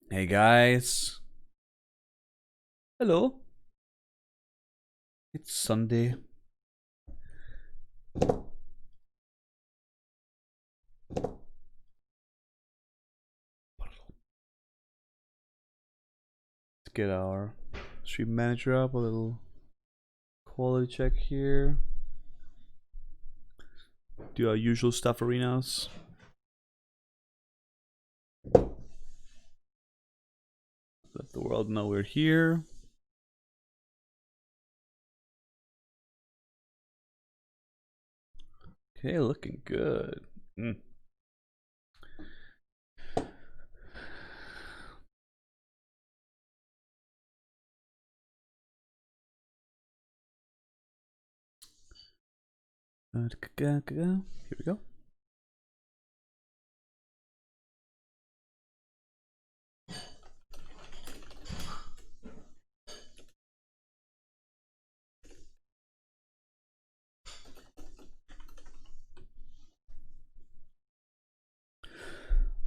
Hey guys. Hello. It's Sunday. Let's get our stream manager up, a little quality check here. Do our usual stuff, arenas. Let the world know we're here. Okay, looking good. Here we go.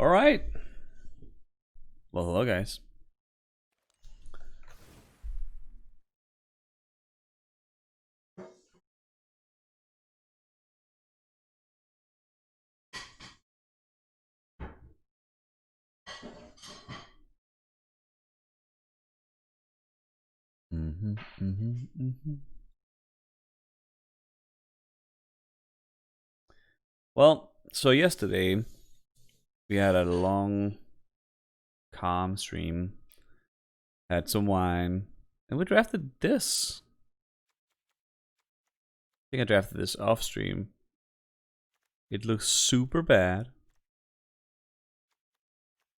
All right. Well, hello, guys. Well, so yesterday we had a long, calm stream, had some wine, and we drafted this. I think I drafted this off stream. It looks super bad,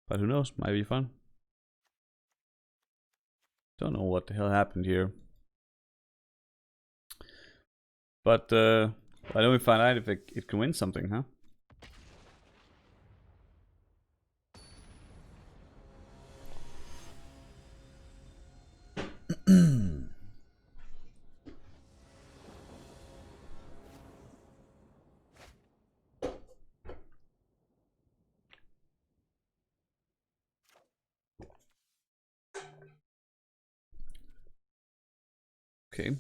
but who knows? Might be fun. Don't know what the hell happened here. But why don't we find out if it can win something, huh? Okay.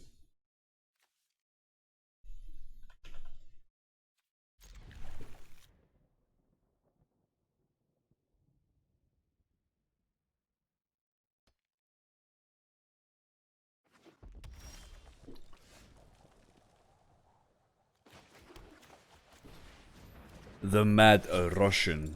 The Mad Russian.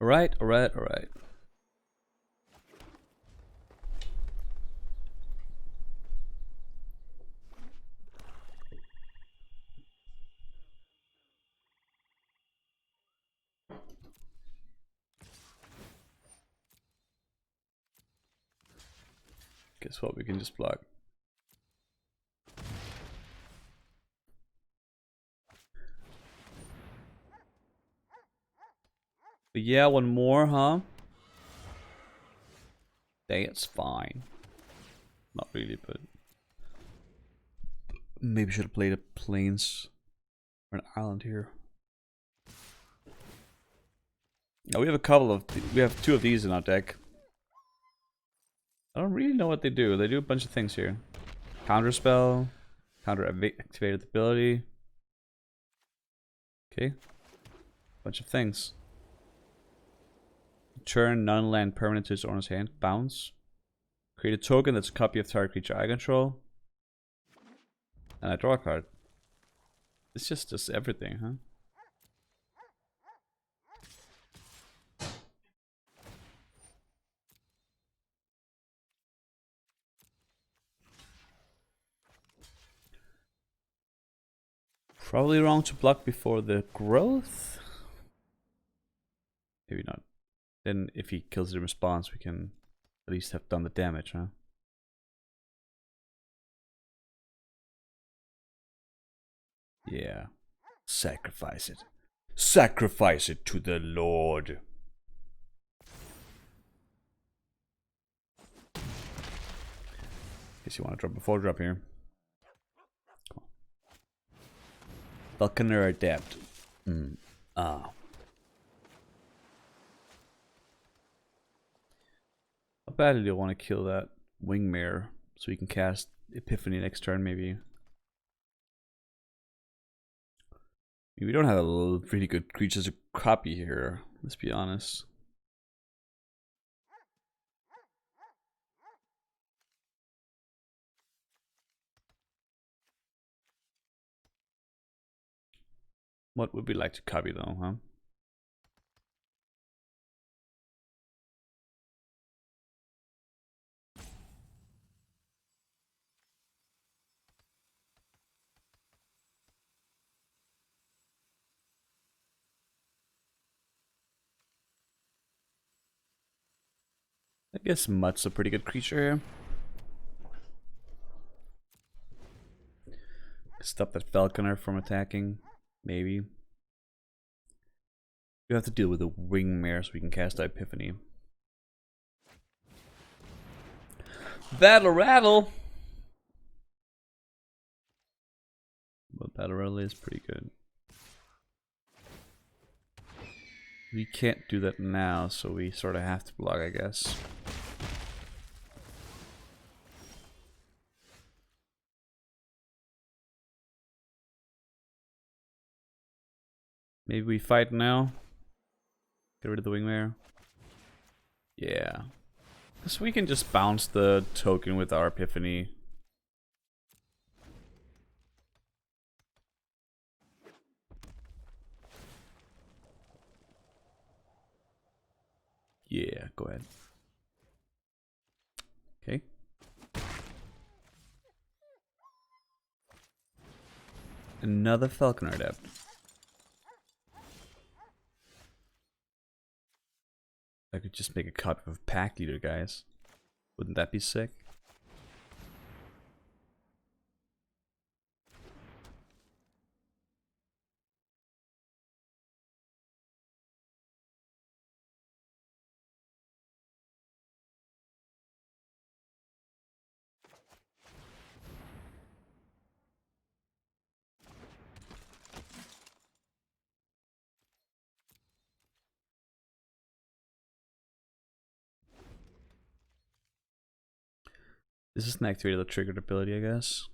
Alright. Guess what? We can just block. But yeah, one more, huh? That's fine. Not really, but maybe should have played a plains or an island here. Now we have a couple of we have two of these in our deck. I don't really know what they do. They do a bunch of things here. Counter spell, counter activated ability. Okay, bunch of things. Turn non-land permanent to his owner's hand. Bounce. Create a token that's a copy of target creature I control. And I draw a card. It's just everything, huh? Probably wrong to block before the growth. Maybe not. Then if he kills the response, we can at least have done the damage, huh? Yeah. Sacrifice it. Sacrifice it to the Lord. Unless you want to drop a 4-drop here. Falconer Adept. How badly do you want to kill that Wingmare so we can cast Epiphany next turn, maybe? We don't have a really good creatures to copy here, let's be honest. What would we like to copy though, huh? I guess Mutt's a pretty good creature here. Stop that Falconer from attacking, maybe. You have to deal with the Wingmare so we can cast Epiphany. Battle Rattle! But Battle Rattle is pretty good. We can't do that now, so we sort of have to block, I guess. Maybe we fight now? Get rid of the Wingmare? Yeah. So we can just bounce the token with our Epiphany. Yeah, go ahead. Okay. Another Falconer Adept. I could just make a copy of Pack Leader, guys. Wouldn't that be sick? This is an activated the triggered ability, I guess.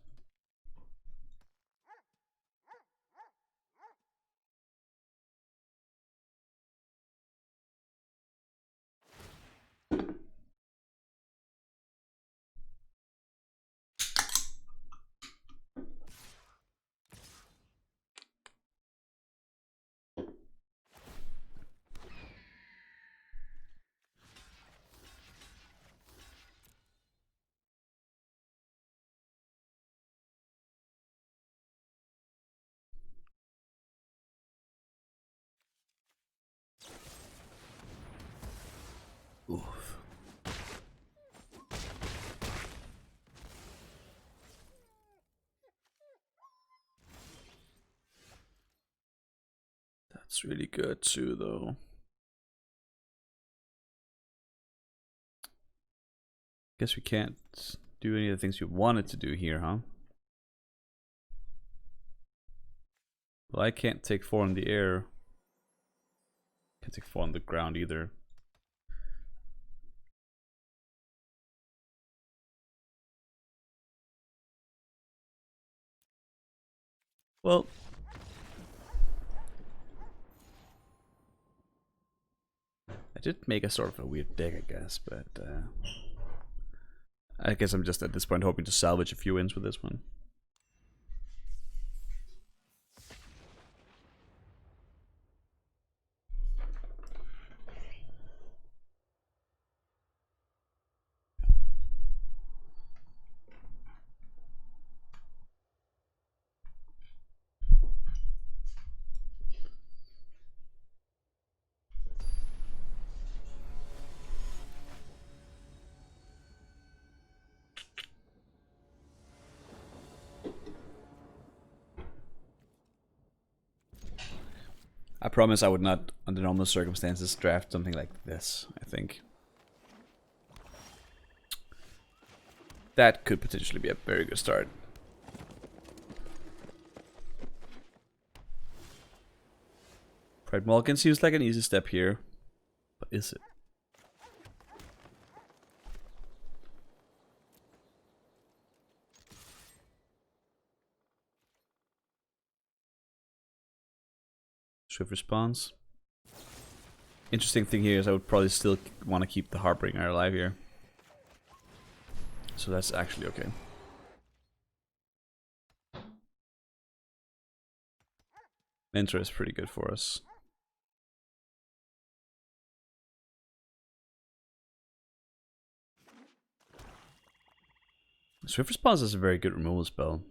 Oof. That's really good too, though. Guess we can't do any of the things we wanted to do here, huh? Well, I can't take 4 in the air. Can't take 4 on the ground either. Well, I did make a sort of a weird deck, I guess, but I guess I'm just at this point hoping to salvage a few wins with this one. I promise I would not, under normal circumstances, draft something like this, I think. That could potentially be a very good start. Pride Mulligan seems like an easy step here, but is it? Swift response. Interesting thing here is I would probably still want to keep the Harbinger alive here. So that's actually okay. Mentor is pretty good for us. Swift response is a very good removal spell.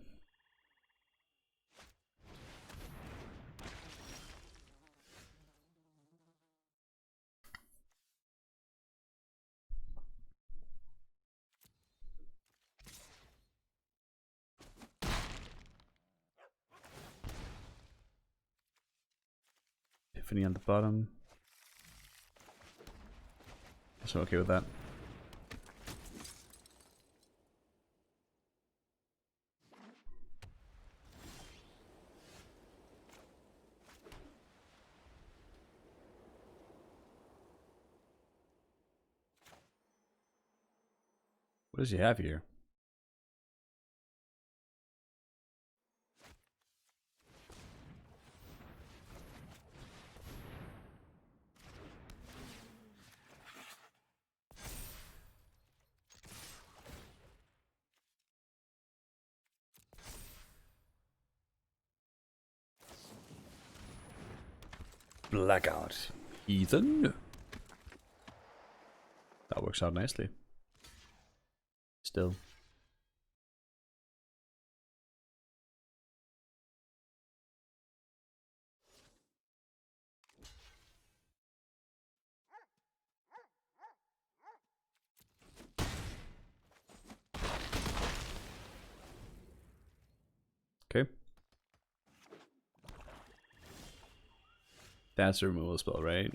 Epiphany on the bottom. So okay with that. What does he have here? Blackout. Ethan. That works out nicely. Still. Okay. That's a removal spell, right?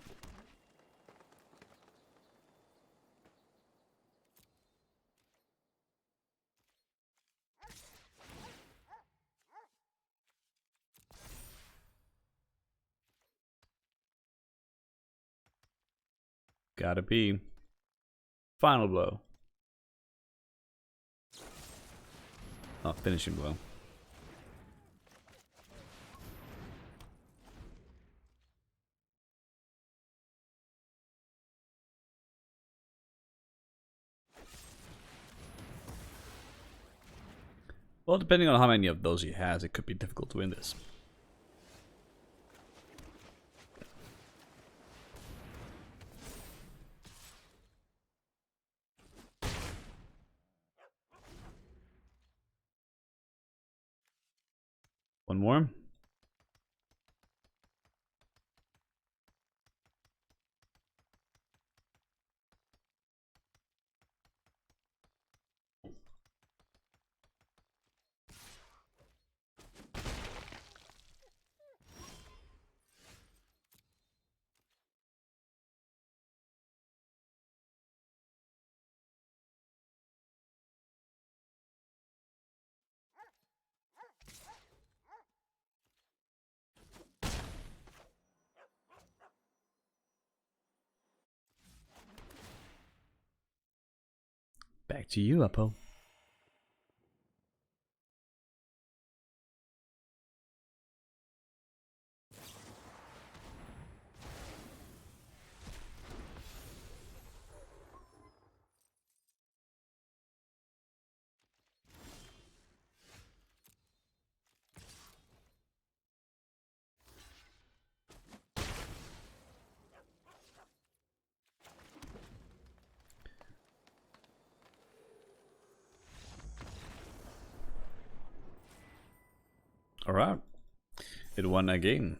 Gotta be. Final blow. Oh, finishing blow. Well, depending on how many of those he has, it could be difficult to win this. One more. Back to you, Apo. Alright. It won again.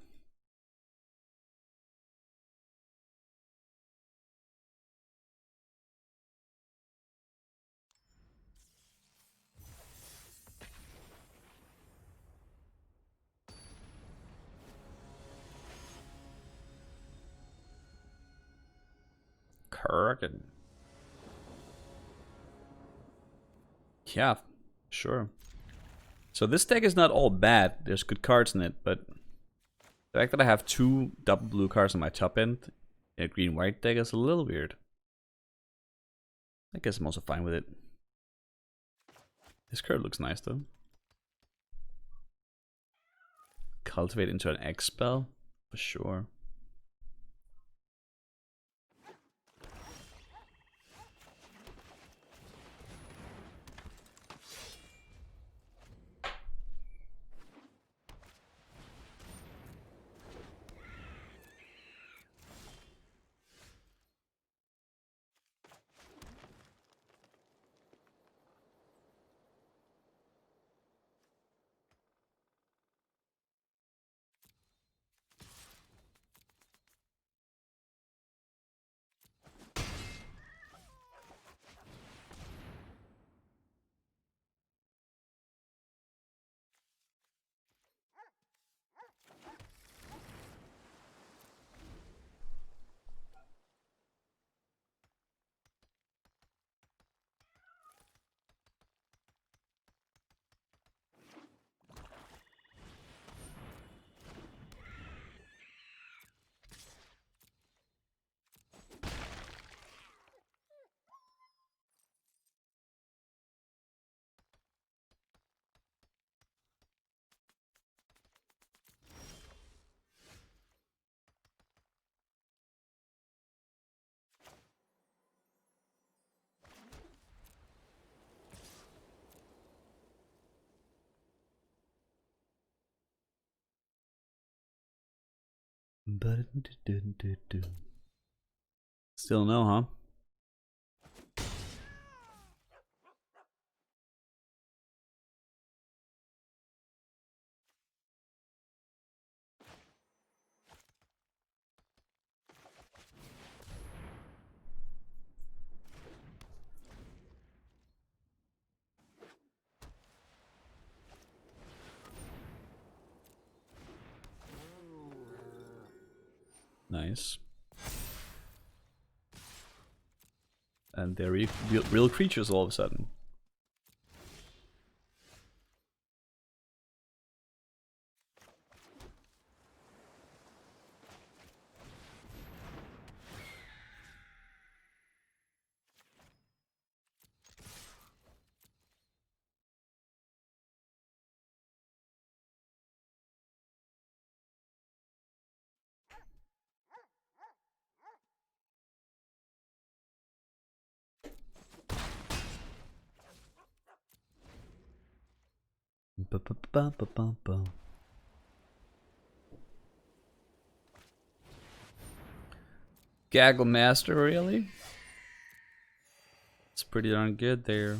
Kurgan. Yeah, sure. So this deck is not all bad. There's good cards in it, but the fact that I have 2 double blue cards on my top end in a green-white deck is a little weird. I guess I'm also fine with it. This card looks nice though. Cultivate into an X spell? For sure. Still no, huh? Nice. And they're real creatures all of a sudden. Gaggle Master, really? It's pretty darn good there.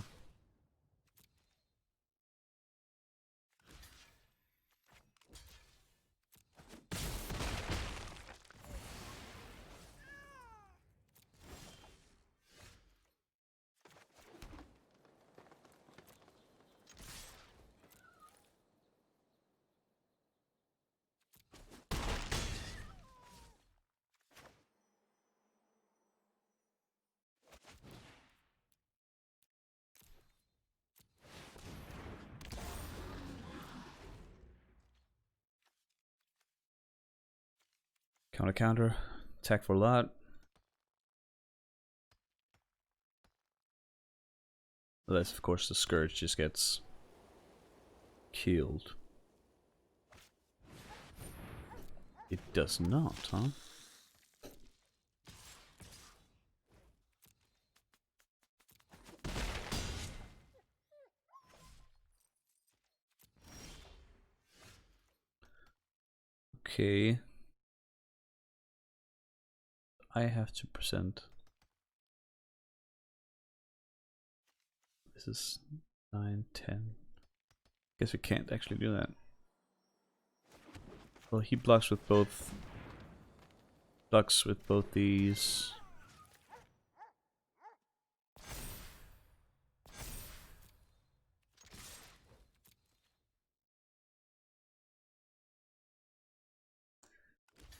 Counter, attack for a lot. Unless, of course, the Scourge just gets killed. It does not, huh? Okay. I have to present. This is 9, 10. Guess we can't actually do that. Well, he blocks with both. Blocks with both these.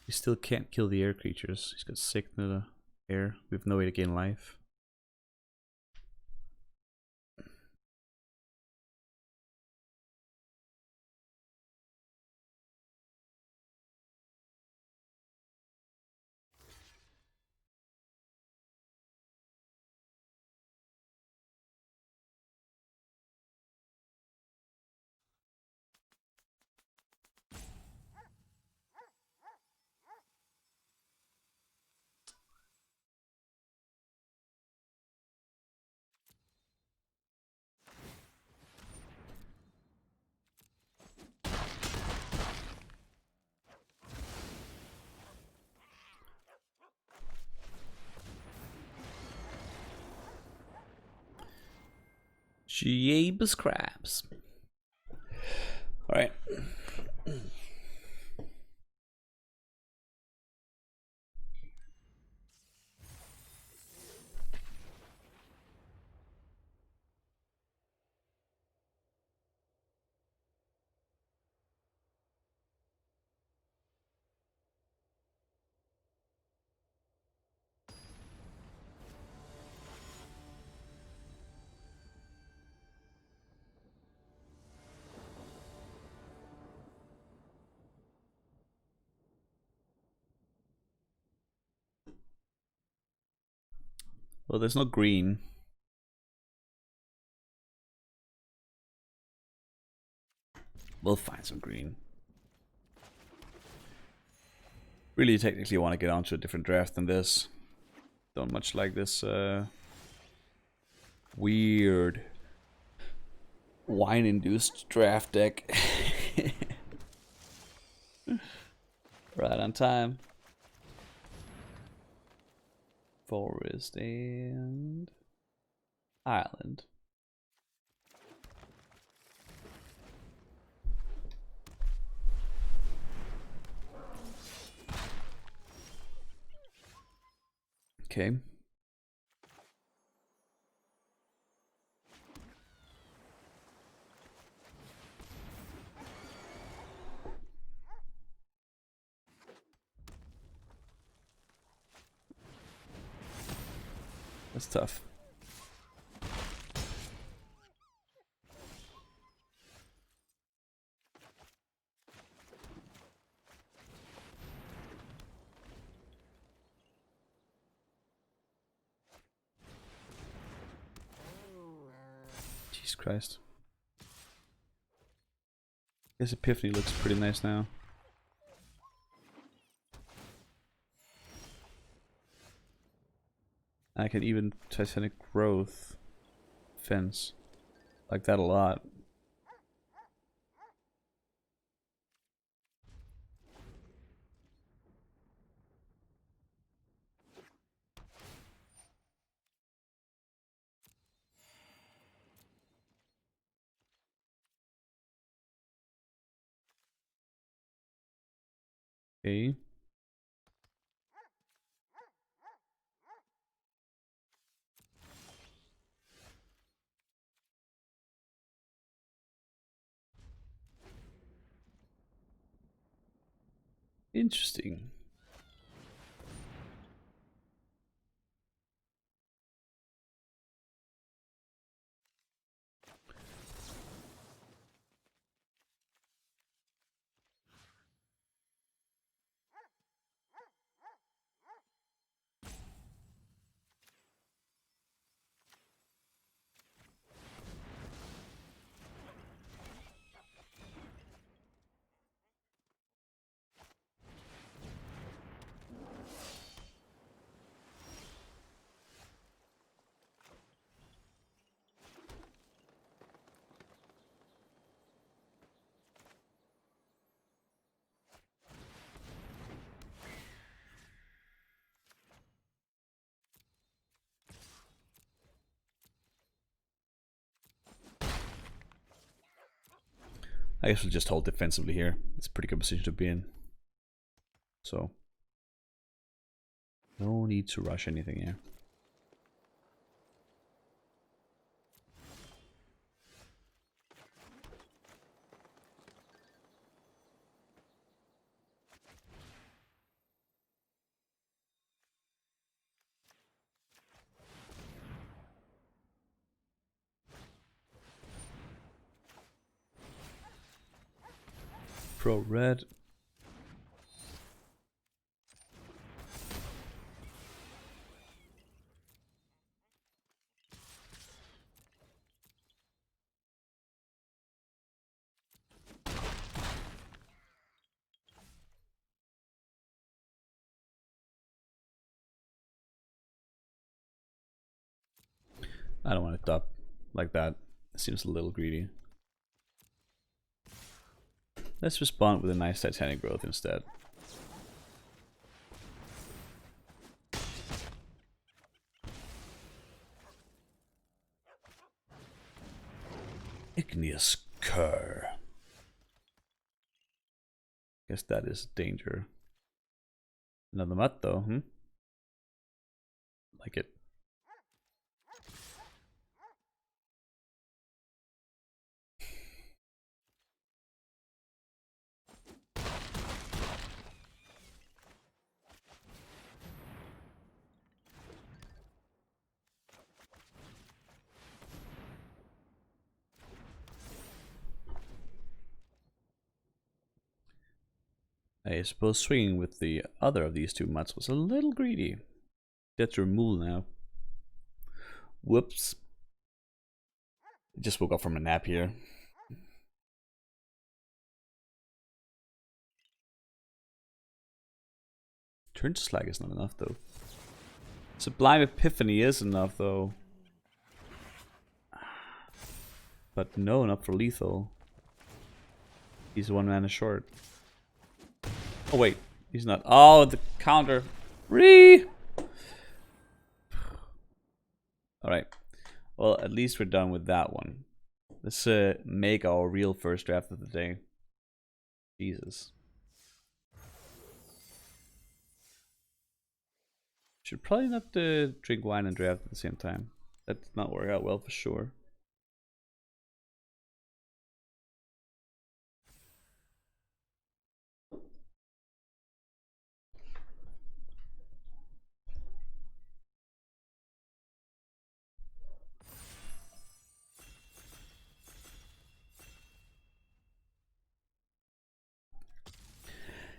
He still can't kill the air creatures. He's got sick in the air. We have no way to gain life. Jeebus crabs. Alright. Well, there's no green. We'll find some green. Really, technically, want to get onto a different draft than this. Don't much like this weird wine-induced draft deck. Right on time. Forest and Island. Okay. That's tough. Jesus Christ. This Epiphany looks pretty nice now. I can even Titanic Growth fence. Like that a lot. Okay. Interesting. I guess we'll just hold defensively here. It's a pretty good position to be in. So, no need to rush anything here. Pro red. I don't want to top like that. It seems a little greedy. Let's respond with a nice Titanic Growth instead. Igneous Cur. Guess that is danger. Another mutt though, Like it. I suppose swinging with the other of these two mutts was a little greedy. That's removal now. Whoops. I just woke up from a nap here. Turn slag is not enough though. Sublime Epiphany is enough though. But no, not for lethal. He's 1 mana short. Oh wait, he's not. Oh, the counter. Alright. Well, at least we're done with that one. Let's make our real first draft of the day. Jesus. Should probably not drink wine and draft at the same time. That did not work out well for sure.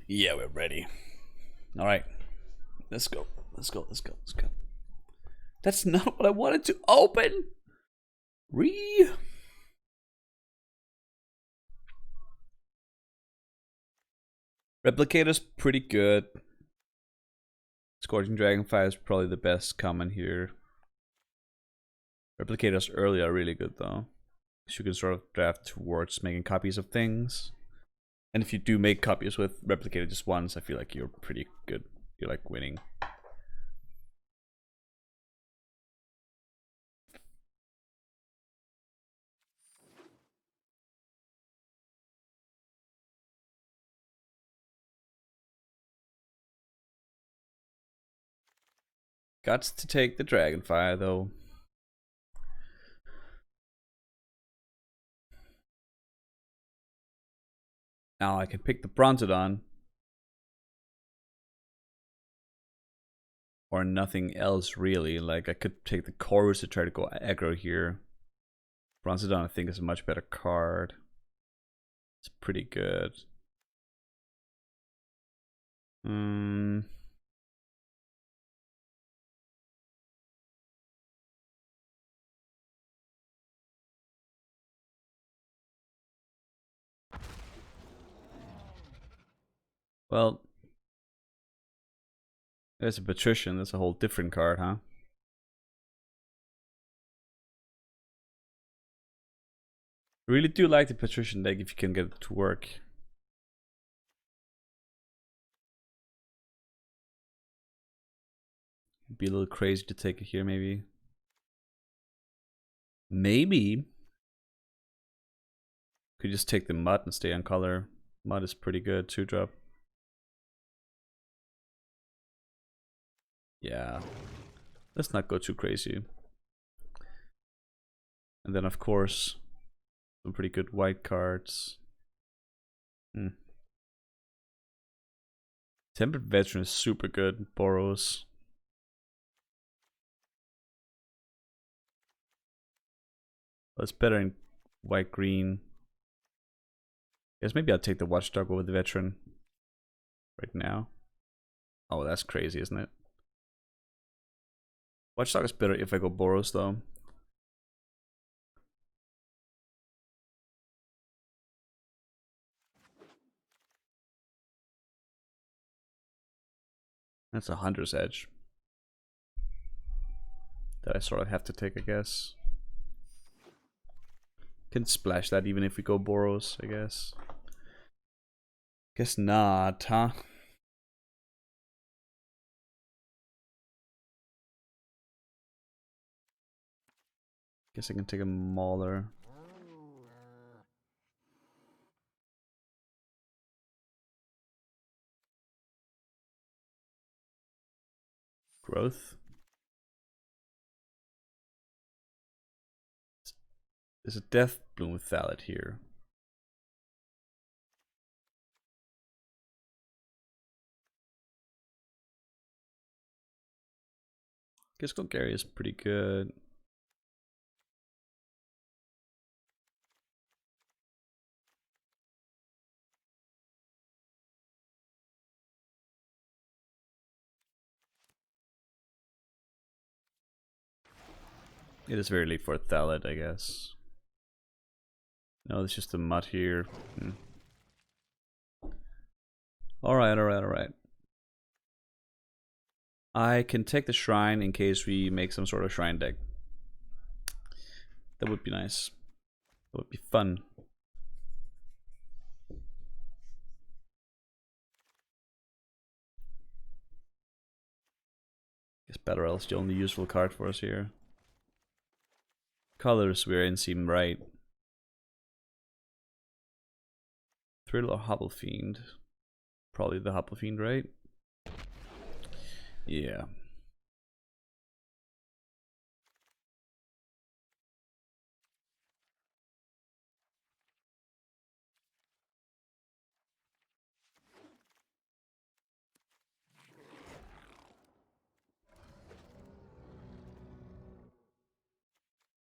Yeah, we're ready. Alright. Let's go. Let's go. Let's go. Let's go. That's not what I wanted to open. Replicator's pretty good. Scorching Dragonfire is probably the best common here. Replicators early are really good though. So you can sort of draft towards making copies of things. And if you do make copies with Replicator just once, I feel like you're pretty good. You're like winning. Got to take the Dragonfire though. Now I can pick the Bronzodon. Or nothing else really. Like I could take the Chorus to try to go aggro here. Bronzodon I think is a much better card. It's pretty good. Well, there's a Patrician. That's a whole different card, huh? I really do like the Patrician deck if you can get it to work. Be a little crazy to take it here, maybe. Maybe. Could just take the Mud and stay on color. Mud is pretty good, 2-drop. Yeah. Let's not go too crazy. And then, of course, some pretty good white cards. Tempered Veteran is super good. Boros. Well, it's better in white-green. Guess maybe I'll take the Watchdog over the Veteran right now. Oh, that's crazy, isn't it? Watchdog is better if I go Boros, though. That's a Hunter's Edge. That I sort of have to take, I guess. Can splash that even if we go Boros, I guess. Guess not, huh? Guess I can take a Mauler. Growth. There's a Death Bloom Thallid here. Guess Golgari is pretty good. It is very late for a Thallid, I guess. No, it's just a Mud here. Alright, alright, alright. I can take the Shrine in case we make some sort of Shrine deck. That would be nice. That would be fun. Guess Battle Realm is the only useful card for us here. Colors we're in seem right. Thrill or Hobble Fiend? Probably the Hobble Fiend, right? Yeah.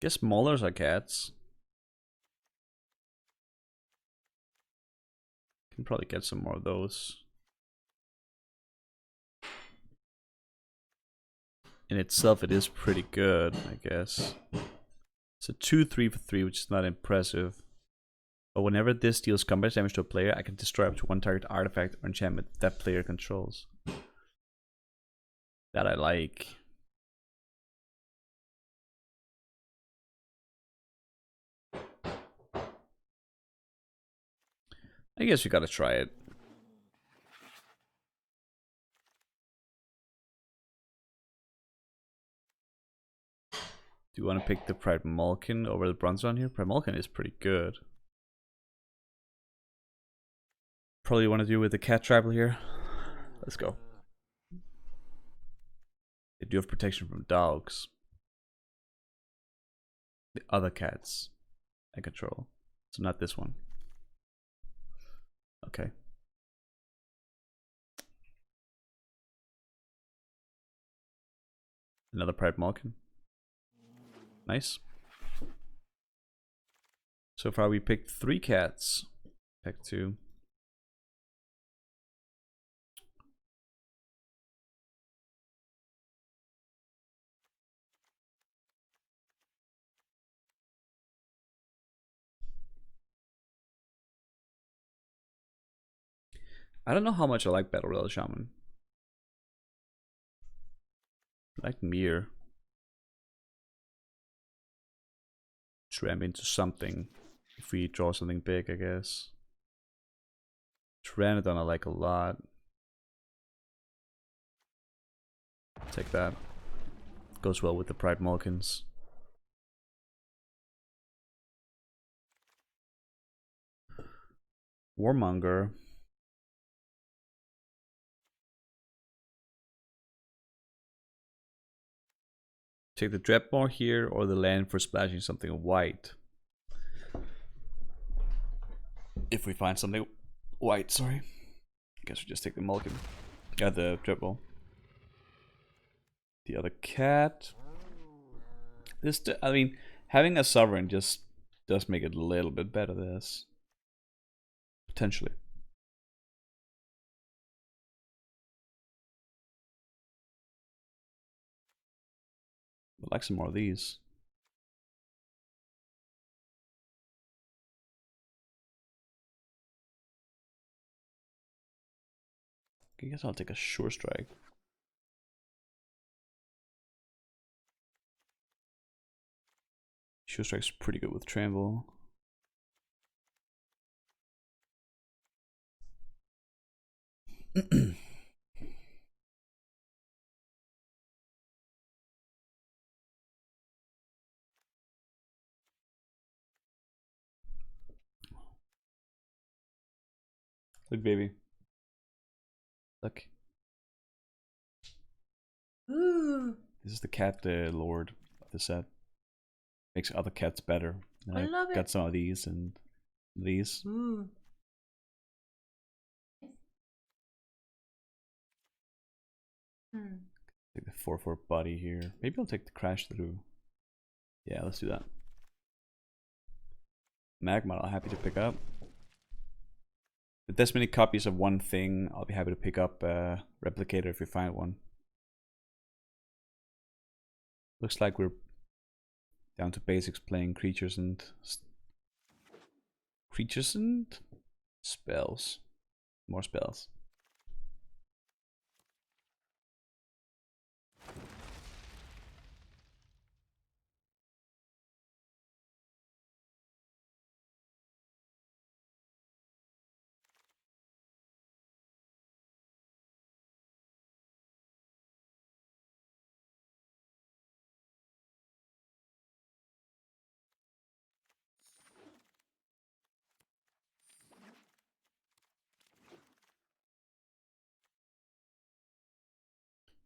Guess Maulers are cats. Can probably get some more of those. In itself, it is pretty good, I guess. It's a 2/3 for 3, which is not impressive. But whenever this deals combat damage to a player, I can destroy up to one target artifact or enchantment that player controls. That I like. I guess we gotta try it. Do you want to pick the Pride Malkin over the Bronzon here? Pride Malkin is pretty good. Probably want to do with the cat tribal here. Let's go. They do have protection from dogs. The other cats I control. So not this one. Okay. Another Pride Malkin. Nice. So far we picked 3 cats. Pick 2. I don't know how much I like Battle Royale Shaman. I like Mir. Tramp into something. If we draw something big, I guess. Pteranodon I like a lot. Take that. Goes well with the Pride Malkins. Warmonger. Take the Dreadmore here or the land for splashing something white. If we find something white, sorry. I guess we just take the Malkin. The Dreadmore. The other cat. This, I mean, having a Sovereign just does make it a little bit better, this. Potentially. I'd like some more of these. I guess I'll take a Sure Strike. Sure Strike's pretty good with Tramble. Look, baby. Look. Ooh, This is the cat lord of the set. Makes other cats better. And I I love got it. some of these and these. Ooh. Hmm. Take the 4/4 body here. Maybe I'll take the crash through. Yeah, let's do that. Magma, I'll happy to pick up. With this many copies of one thing, I'll be happy to pick up a replicator if we find one. Looks like we're down to basics, playing creatures and spells. More spells.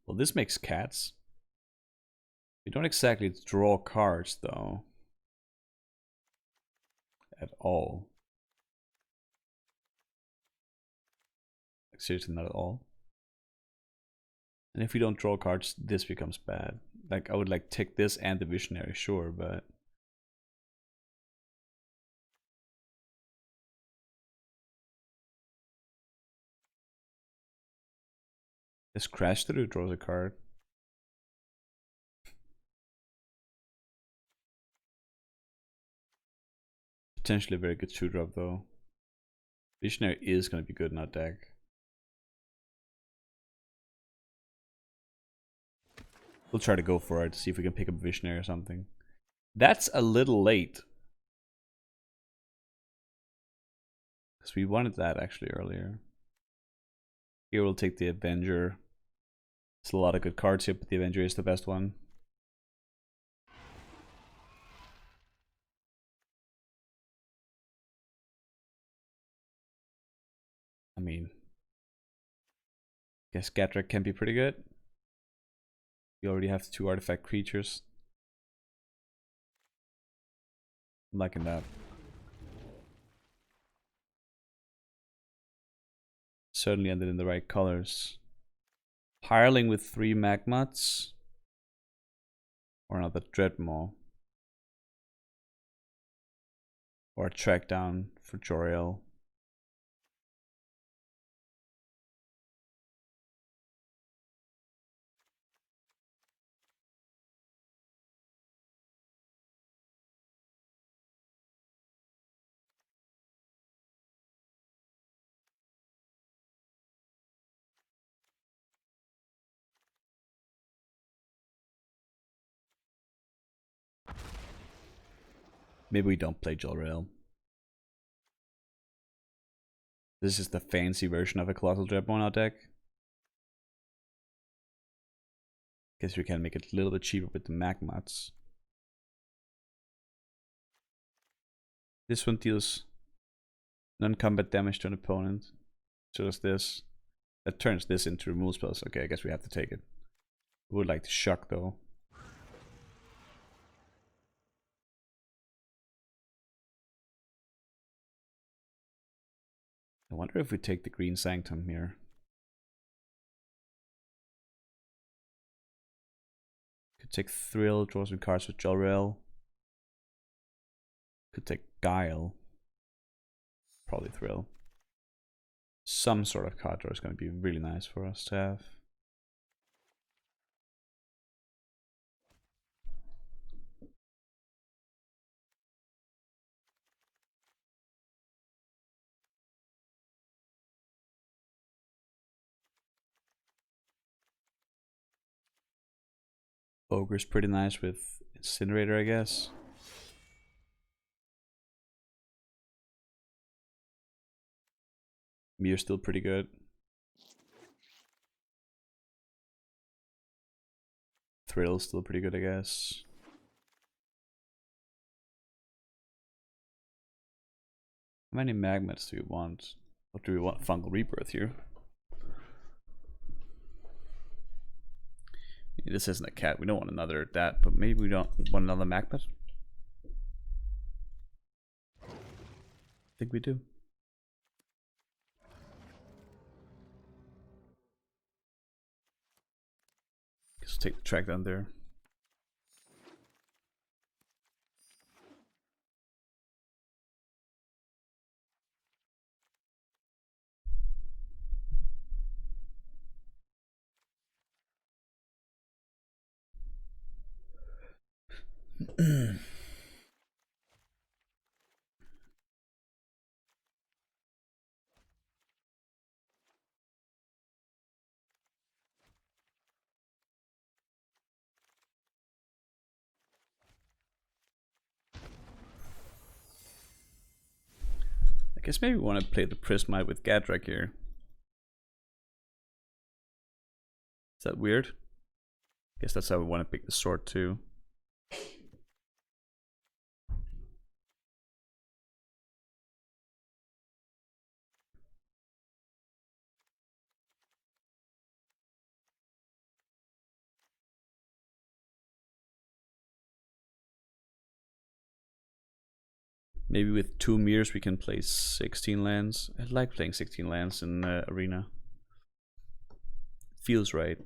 Well, this makes cats. We don't exactly draw cards, though. At all. Like, seriously, not at all. And if we don't draw cards, this becomes bad. Like, I would like take this and the Visionary, sure, but... This Crash Through draws a card. Potentially a very good 2-drop, though. Visionary is going to be good in our deck. We'll try to go for it, see if we can pick up Visionary or something. That's a little late. Because we wanted that actually earlier. Here we'll take the Avenger. There's a lot of good cards here, but the Avenger is the best one. I mean, guess Gatrek can be pretty good. You already have 2 artifact creatures. I'm liking that. Certainly ended in the right colors. Hireling with 3 Magmats. Or another Dreadmaw. Or a track down for Jor-El. Maybe we don't play Jor-El. This is the fancy version of a Colossal Dreadmaw in our deck. Guess we can make it a little bit cheaper with the Magmats. This one deals non-combat damage to an opponent. So does this. That turns this into remove spells. Okay, I guess we have to take it. We would like to shock though. I wonder if we take the Green Sanctum here. Could take Thrill, draw some cards with Jor-El. Could take Guile. Probably Thrill. Some sort of card draw is going to be really nice for us to have. Ogre's pretty nice with Incinerator, I guess. Mir's still pretty good. Thrill's still pretty good, I guess. How many Magmats do we want? Or do we want Fungal Rebirth here? This isn't a cat. We don't want another that, but maybe we don't want another magnet. I think we do. Just take the track down there. I guess maybe we want to play the Prismite with Gadrak here. Is that weird? I guess that's how we want to pick the sword too. Maybe with 2 mirrors we can play 16 lands. I like playing 16 lands in Arena. Feels right.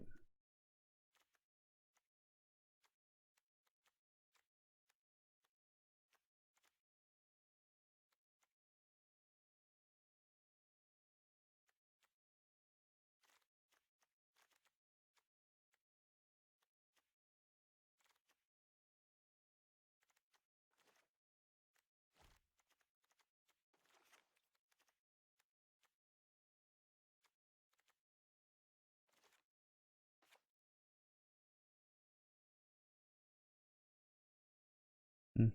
Mm.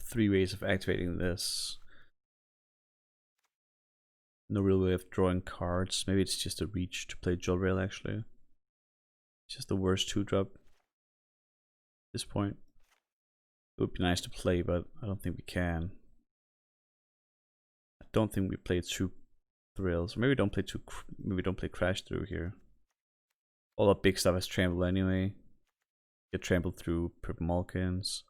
Three ways of activating this. No real way of drawing cards. Maybe it's just a reach to play Jewel Rail actually. It's just the worst 2-drop at this point. It would be nice to play, but I don't think we can. I don't think we played through Thrills. Maybe don't play maybe don't play Crash through here. All that big stuff is trample anyway. Get trampled through Purple Malkins.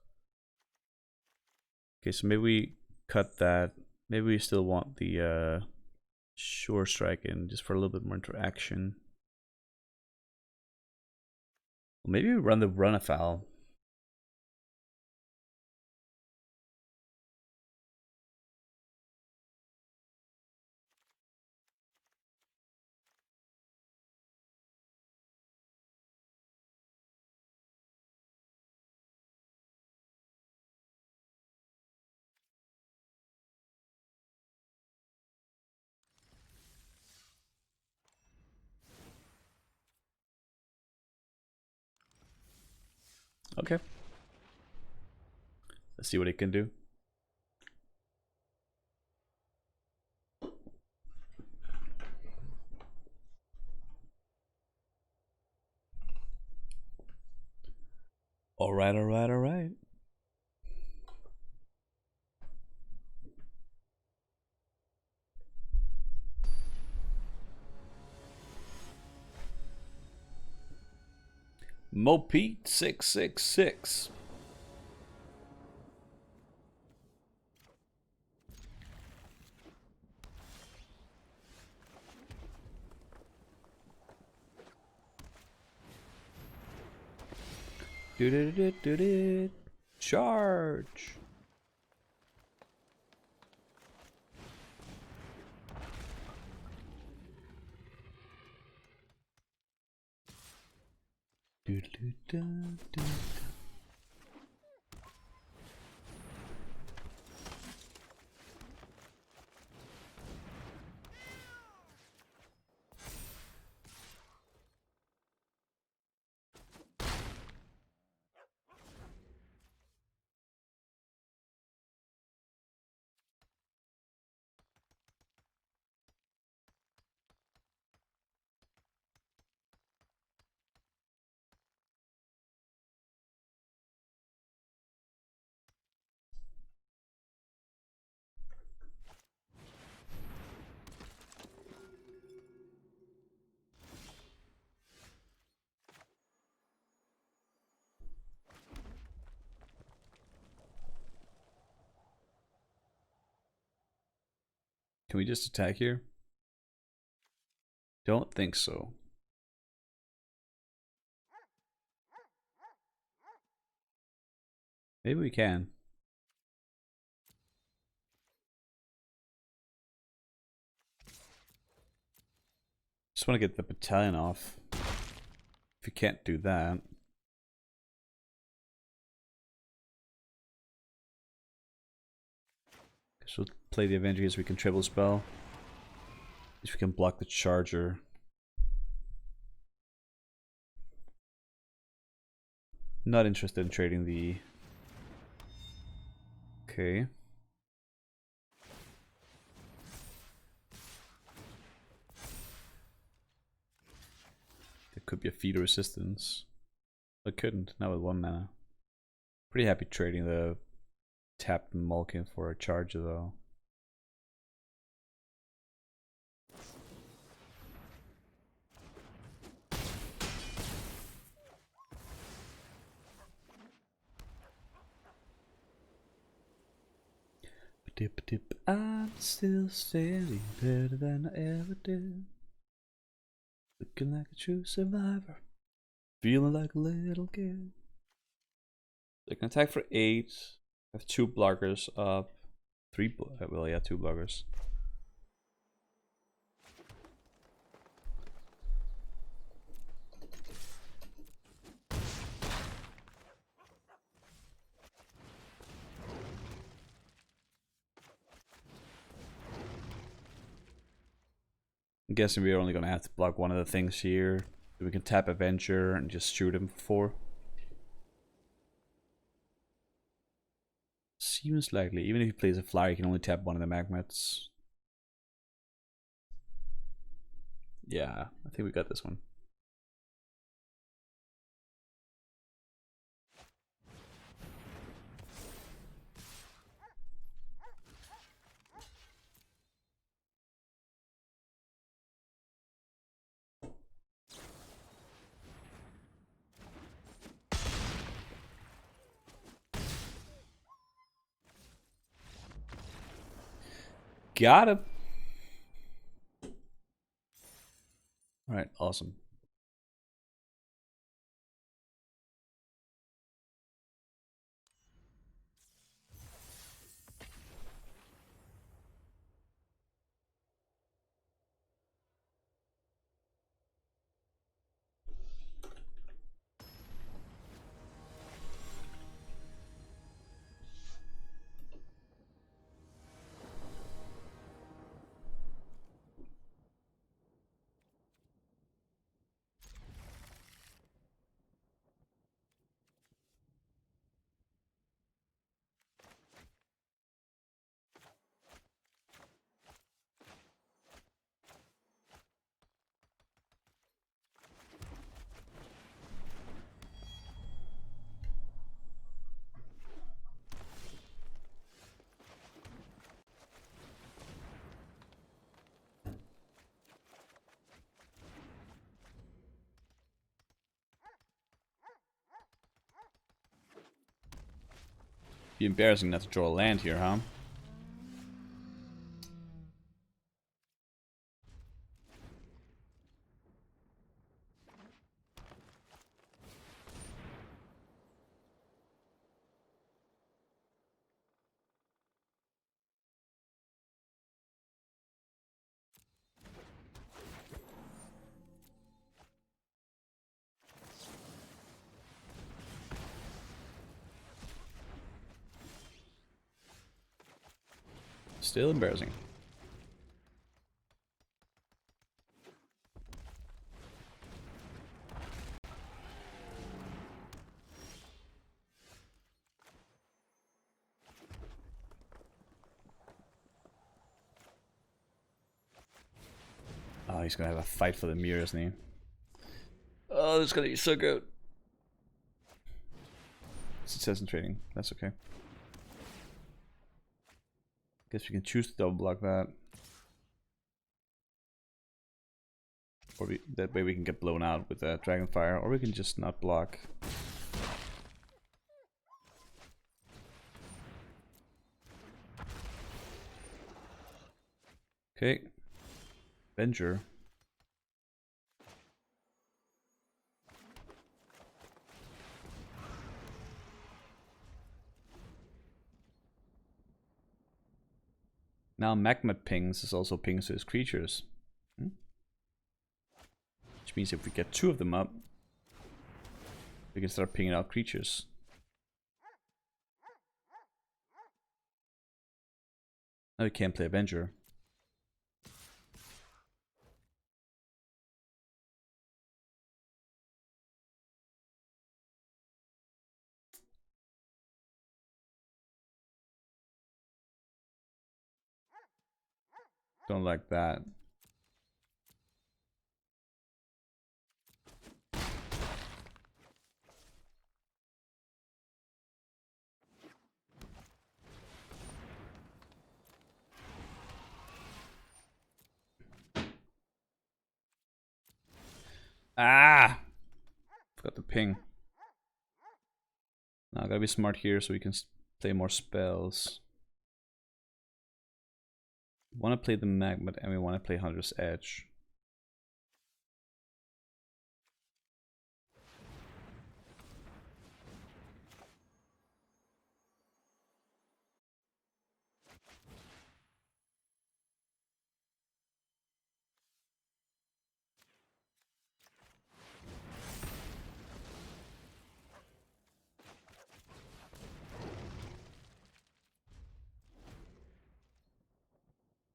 Okay, so maybe we cut that. Maybe we still want the Sure Strike in just for a little bit more interaction. Maybe we run the Run Afoul. Okay. Let's see what it can do. Alright, alright, alright. Mopeat 666. Do-do-do-do-do. Charge. Do-do-do-do-do. Can we just attack here? Don't think so. Maybe we can. Just want to get the battalion off. If you can't do that. So we'll play the Avenger so we can triple spell. If we can block the charger. Not interested in trading the... Okay. There could be a feeder resistance. But couldn't, not with 1 mana. Pretty happy trading the tapped Mulkin for a charger though. Dip dip, I'm still standing better than I ever did. Looking like a true survivor. Feeling like a little kid. They can attack for 8. Have 2 blockers up. 3 well, yeah, 2 blockers. I'm guessing we're only gonna have to block one of the things here. We can tap Avenger and just shoot him for 4. Seems likely. Even if he plays a flyer, he can only tap one of the magnets. Yeah, I think we got this one. Got him. Alright, awesome. Be embarrassing not to draw a land here, huh? Still embarrassing. Oh, he's gonna have a fight for the mirror, isn't he? Oh, this is gonna be so good. Success in trading. That's okay. Guess we can choose to double block that. Or that way we can get blown out with that Dragonfire, or we can just not block. Okay. Avenger. Now magma pings is also pings to his creatures. Which means if we get 2 of them up, we can start pinging out creatures. Now we can't play Avenger. Don't like that. Ah! Forgot the ping. Now I gotta be smart here so we can play more spells. We want to play the Magma and we want to play Hunter's Edge.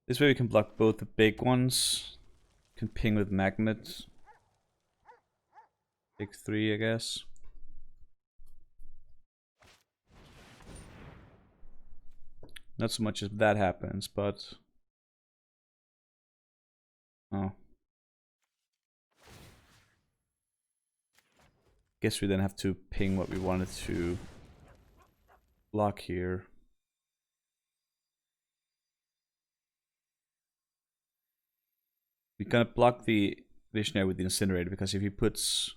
This way we can block both the big ones. Can ping with Magnet. Big 3, I guess. Not so much as that happens, but... Oh. Guess we then have to ping what we wanted to block here. We're gonna block the Visionary with the Incinerator because if he puts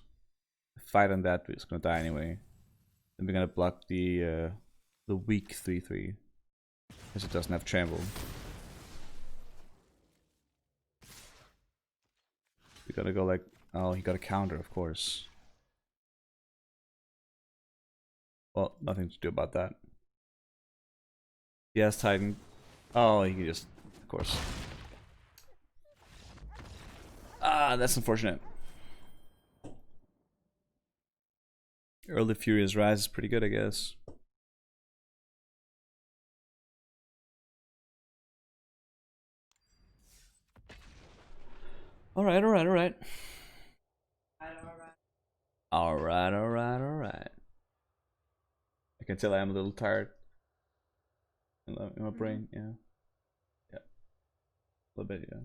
a fight on that, it's gonna die anyway. Then we're gonna block the weak 3/3 because it doesn't have Trample. We gotta go like, oh, he got a counter, of course. Well, nothing to do about that. Yes, Titan. Oh, he can just, of course. Ah, that's unfortunate. Early Furious Rise is pretty good, I guess. Alright. Alright. I can tell I'm a little tired in my brain, yeah. Yeah. A little bit, yeah.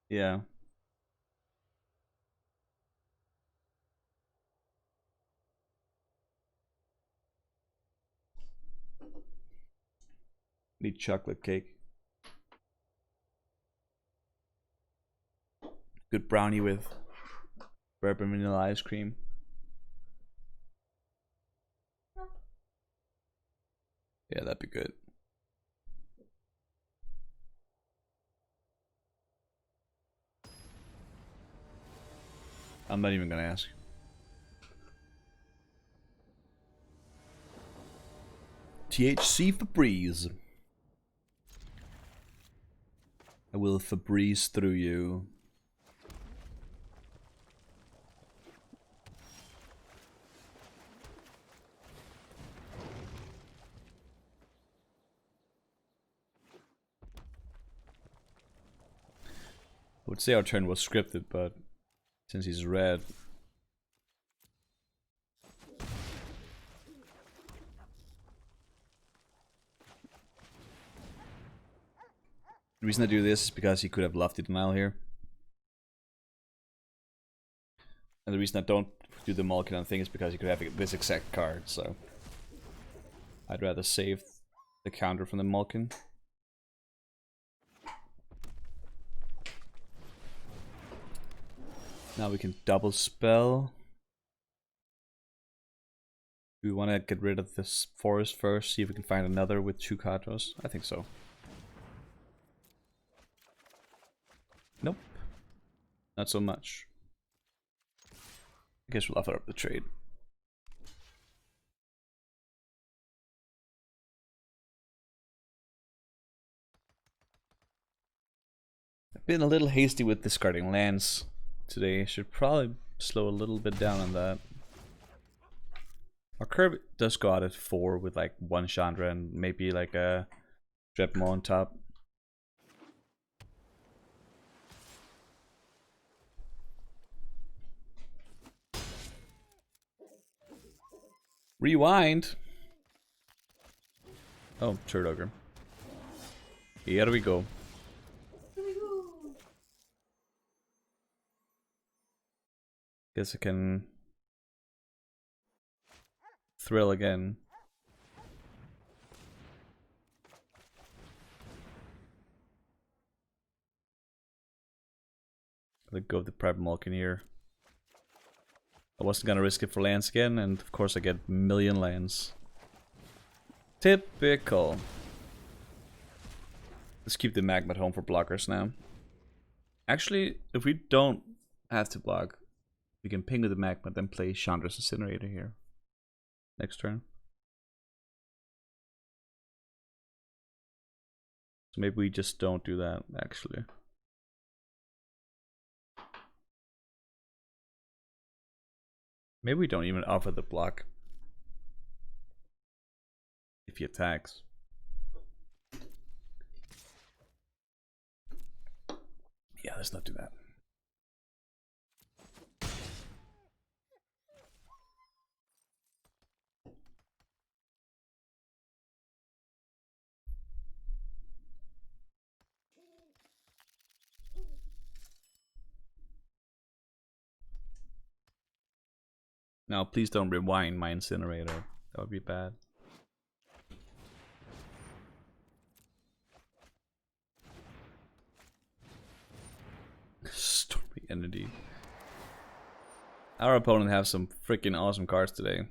Yeah. Need chocolate cake. Good brownie with bourbon vanilla ice cream. Yeah, that'd be good. I'm not even gonna ask. THC Febreze. I will Febreze through you. I would say our turn was scripted, but since he's red. The reason I do this is because he could have Lofty Denial here. And the reason I don't do the Malkin thing is because he could have this exact card, so I'd rather save the counter from the Malkin. Now we can double spell. Do we want to get rid of this forest first? See if we can find another with 2 Kadros? I think so. Nope. Not so much. I guess we'll offer up the trade. I've been a little hasty with discarding lands today. Should probably slow a little bit down on that. Our curve does go out at 4 with like 1 Chandra and maybe like a Dredmo on top. Rewind. Oh, Turd Ogre. Here we go. Guess I can thrill again. Let go of the Private Malkineer. I wasn't gonna risk it for lands again, and of course I get a million lands. Typical. Let's keep the Magma at home for blockers now. Actually, if we don't have to block, we can ping with the Magma, then play Chandra's Incinerator here. Next turn. So maybe we just don't do that, actually. Maybe we don't even offer the block if he attacks. Yeah, let's not do that. Now, please don't rewind my Incinerator. That would be bad. Stormy Entity. Our opponent has some freaking awesome cards today.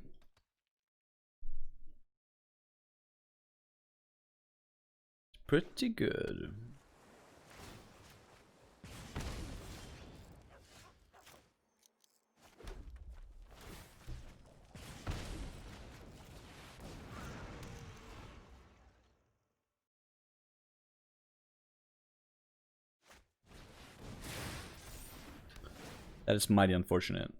Pretty good. That is mighty unfortunate.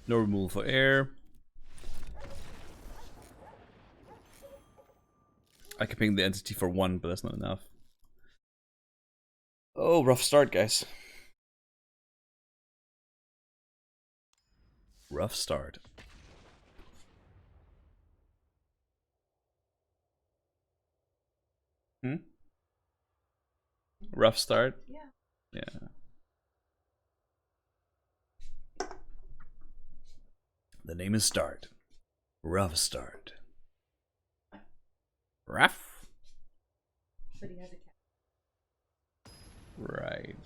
No removal for air. I can ping the entity for 1, but that's not enough. Oh, rough start, guys. Rough start. Rough start? Yeah. Yeah. The name is Start. Rough start. Rough? But he has a cat. Right.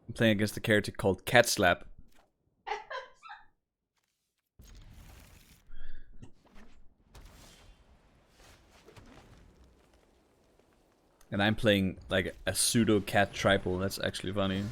I'm playing against a character called Cat Slap. And I'm playing like a pseudo cat triple. That's actually funny.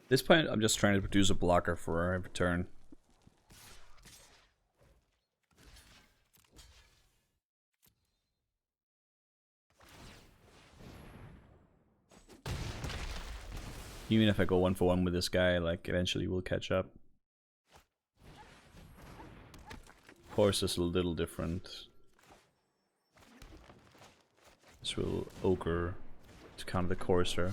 At this point, I'm just trying to produce a blocker for every turn. Even if I go 1-for-1 with this guy, like, eventually we'll catch up. Horse is a little different. This will Ochre to counter the Courser.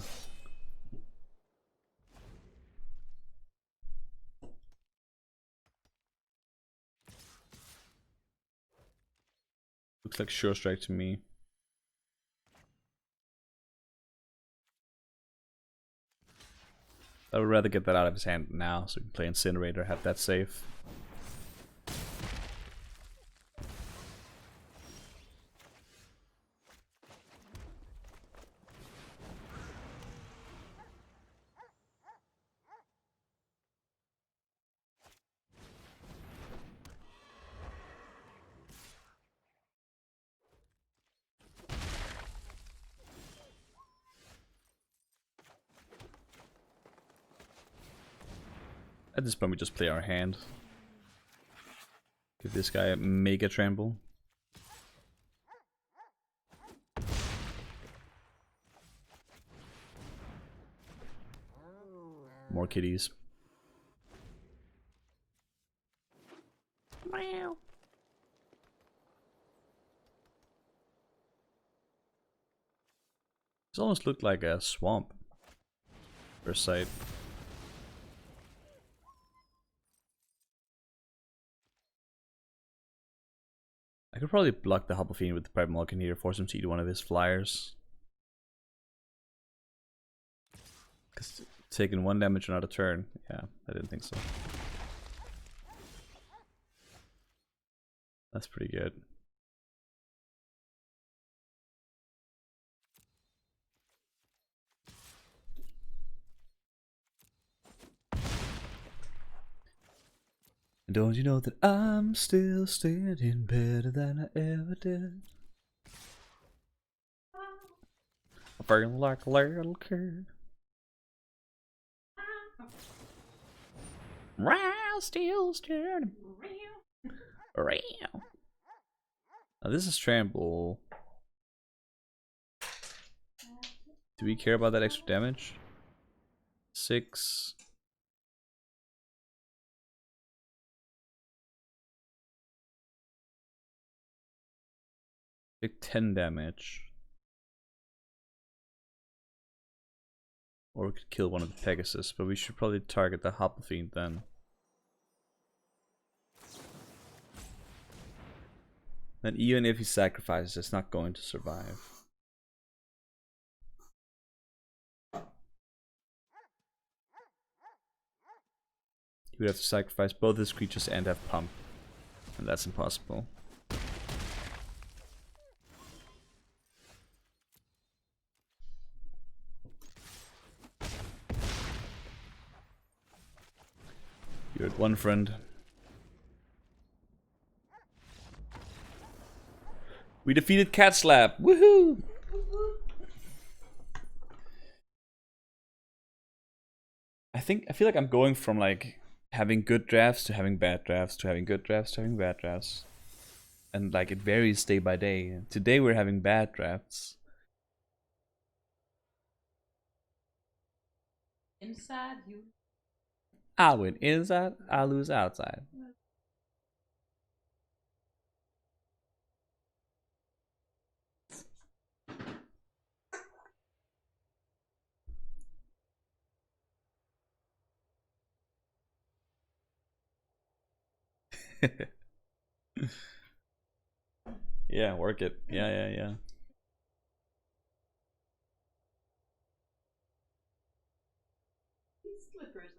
Looks like Sure Strike to me. I would rather get that out of his hand now, so we can play Incinerator, have that safe. At this point, we just play our hand. Give this guy a Mega Trample. More kitties. Meow. This almost looked like a swamp. First sight. I could probably block the Hobble Fiend with the Private Mulligan here, force him to eat one of his flyers. Because taking 1 damage on a turn, yeah, I didn't think so. That's pretty good. Don't you know that I'm still standing better than I ever did? I feel like a little kid. Wow, still standing. Now this is Trample. Do we care about that extra damage? 6. Take 10 damage. Or we could kill one of the Pegasus, but we should probably target the Hobble Fiend then. And even if he sacrifices, it's not going to survive. He would have to sacrifice both his creatures and have Pump. And that's impossible. You're at 1 friend. We defeated Cat Slap! Woohoo! I feel like I'm going from like having good drafts to having bad drafts to having good drafts to having bad drafts. And like it varies day by day. Today we're having bad drafts. Inside you. I win inside, I lose outside. Yeah, work it. Yeah. These slippers.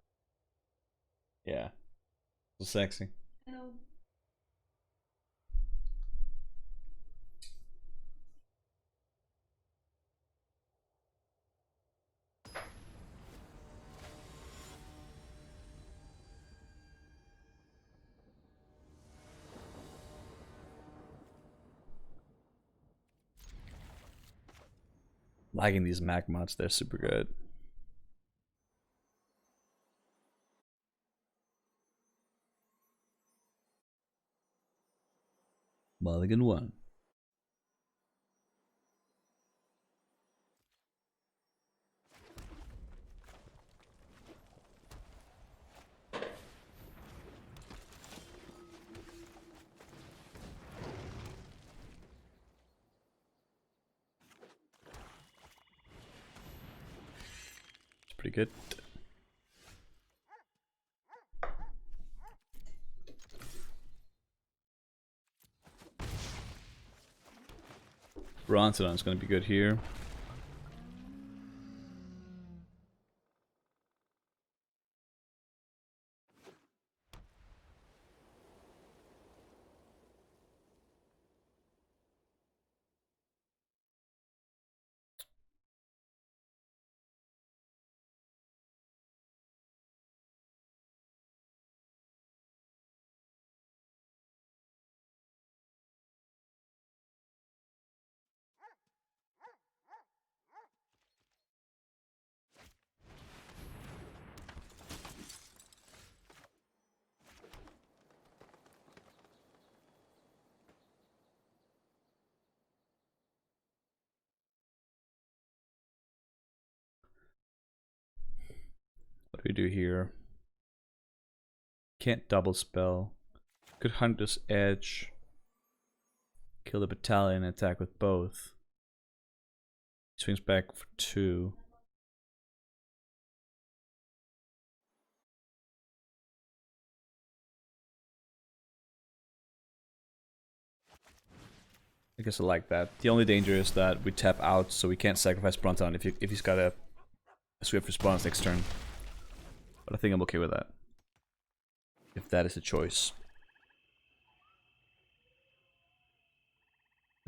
Yeah. So sexy. No. Liking these Mac mods, they're super good. Mulligan 1. It's pretty good. Bronzodon's gonna be good here. What do we do here? Can't double spell. Could Hunter's Edge. Kill the battalion and attack with both. Swings back for 2. I guess I like that. The only danger is that we tap out, so we can't sacrifice Bronzodon if he's got a swift response next turn. But I think I'm okay with that. If that is a choice.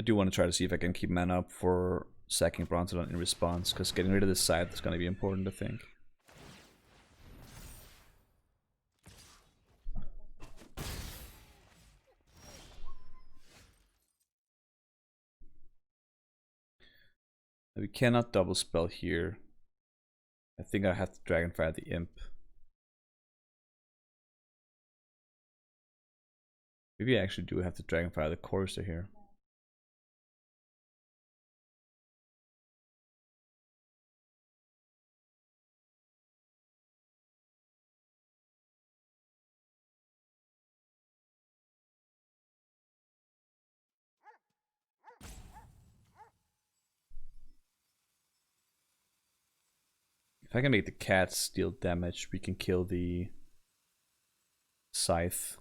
I do want to try to see if I can keep mana up for sacking Bronzodon in response, because getting rid of this side is going to be important, I think. We cannot double spell here. I think I have to Dragonfire the Imp. Maybe I actually do have to Dragonfire the Courser here. If I can make the cats deal damage, we can kill the Scythe.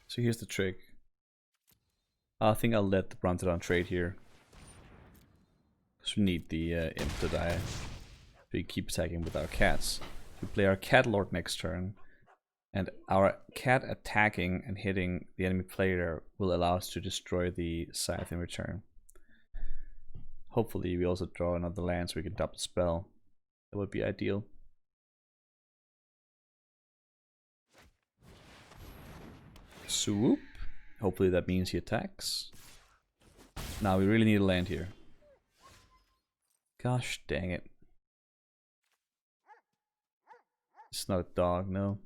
So here's the trick. I think I'll let the Bronzodon trade here. Because we need the Imp to die. We keep attacking with our cats. We play our Cat Lord next turn. And our cat attacking and hitting the enemy player will allow us to destroy the Scythe in return. Hopefully we also draw another land so we can double spell. That would be ideal. Swoop. Hopefully that means he attacks. Now we really need a land here. Gosh dang it. It's not a dog, no.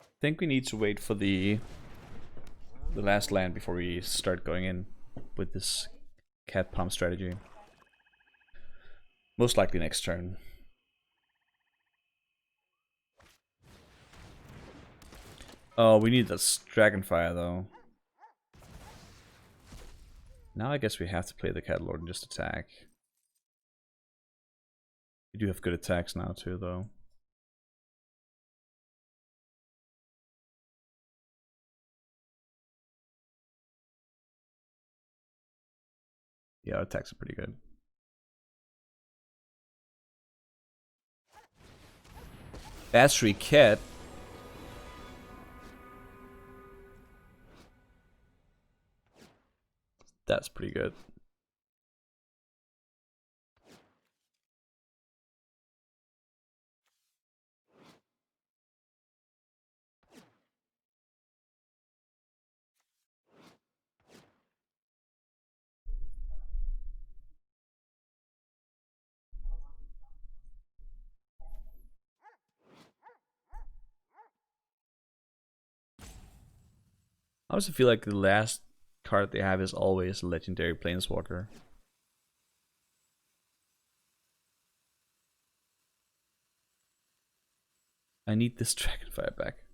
I think we need to wait for the last land before we start going in with this cat palm strategy. Most likely next turn. Oh, we need this Dragonfire though. Now I guess we have to play the Cat Lord and just attack. We do have good attacks now too though. Yeah, our attacks are pretty good. Bastry Cat. That's pretty good. I also feel like the last card they have is always Legendary Planeswalker. I need this Dragonfire back.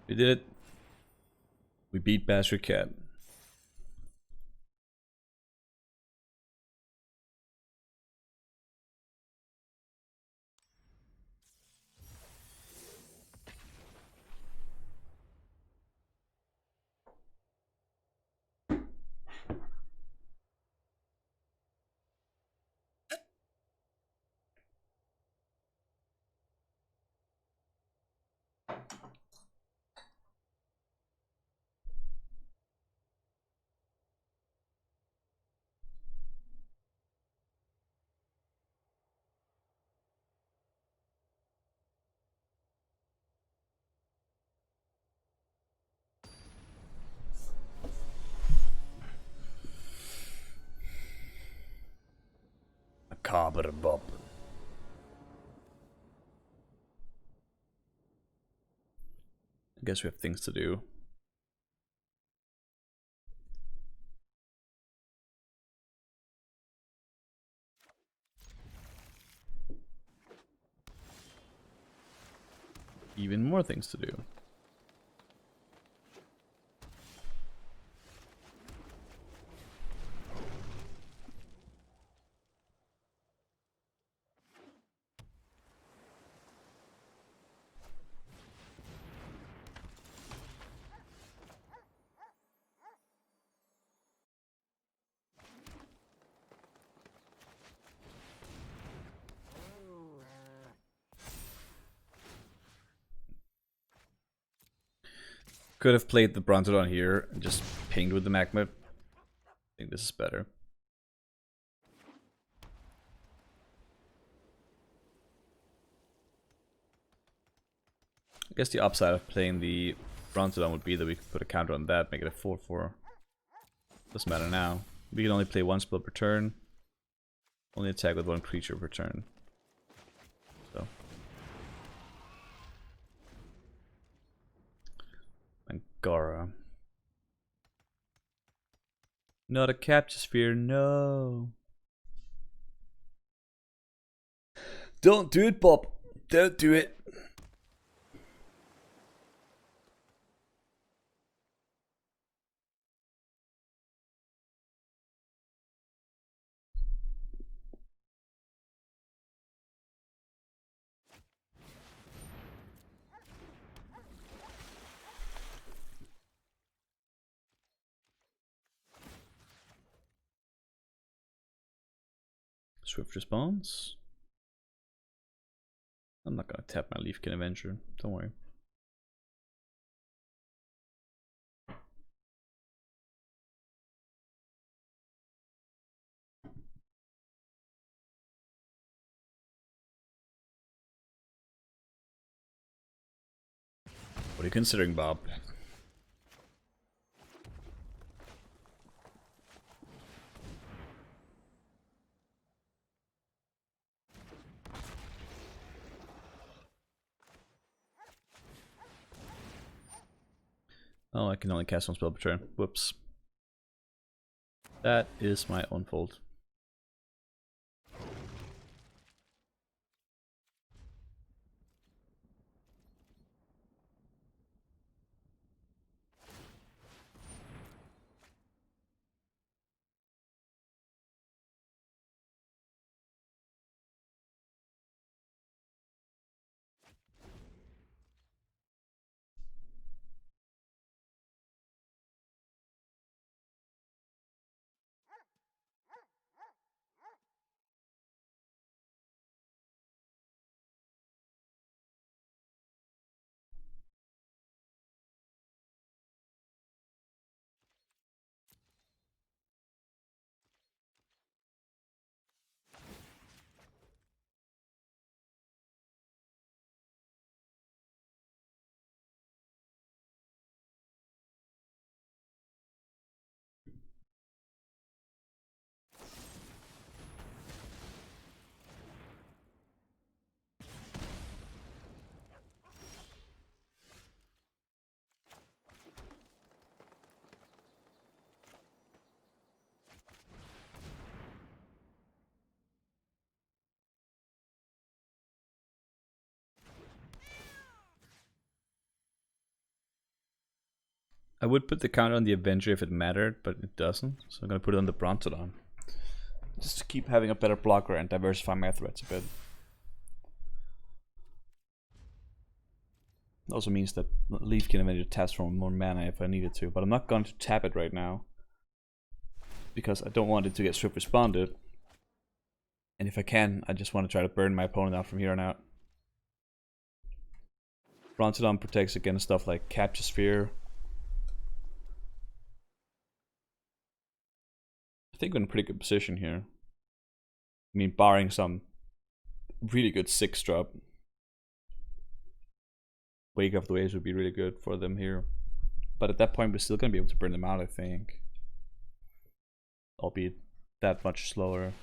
We did it. We beat Bastard Cat. Macabre Bob. I guess we have things to do. Even more things to do. Could have played the Brontodon here and just pinged with the Magma. I think this is better. I guess the upside of playing the Brontodon would be that we could put a counter on that, make it a 4/4. Doesn't matter now. We can only play one spell per turn. Only attack with one creature per turn. So. Angara. Not a capture sphere, no. Don't do it, Bob. Don't do it. Swift response. I'm not gonna tap my Leafkin Avenger, don't worry. What are you considering, Bob? Oh, I can only cast one spell per turn. Whoops. That is my own fault. I would put the counter on the Avenger if it mattered, but it doesn't. So I'm gonna put it on the Brontodon. Just to keep having a better blocker and diversify my threats a bit. It also means that Leaf can eventually taps for more mana if I needed to, but I'm not going to tap it right now. Because I don't want it to get swift responded. And if I can, I just want to try to burn my opponent out from here on out. Brontodon protects against stuff like Capture Sphere. I think we're in a pretty good position here. I mean, barring some really good 6-drop. Wake of the Waves would be really good for them here. But at that point, we're still going to be able to burn them out, I think. Albeit that much slower.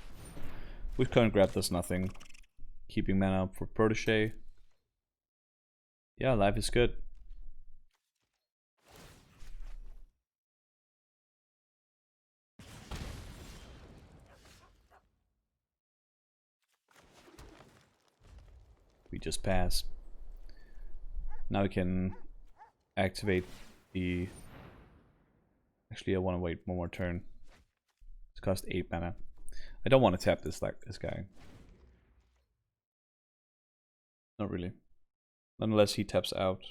With Current Grab does nothing. Keeping mana up for Protege. Yeah, life is good. We just pass. Now we can activate the... Actually, I want to wait one more turn. It's cost 8 mana. I don't want to tap this like this guy. Not really. Unless he taps out.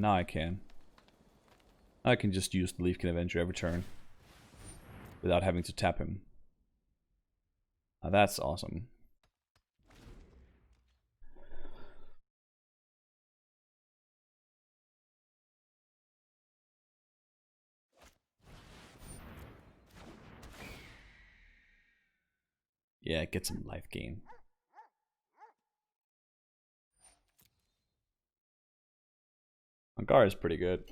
Now I can. I can just use the Leafkin Avenger every turn without having to tap him. Now that's awesome. Yeah, get some life gain. Angar is pretty good.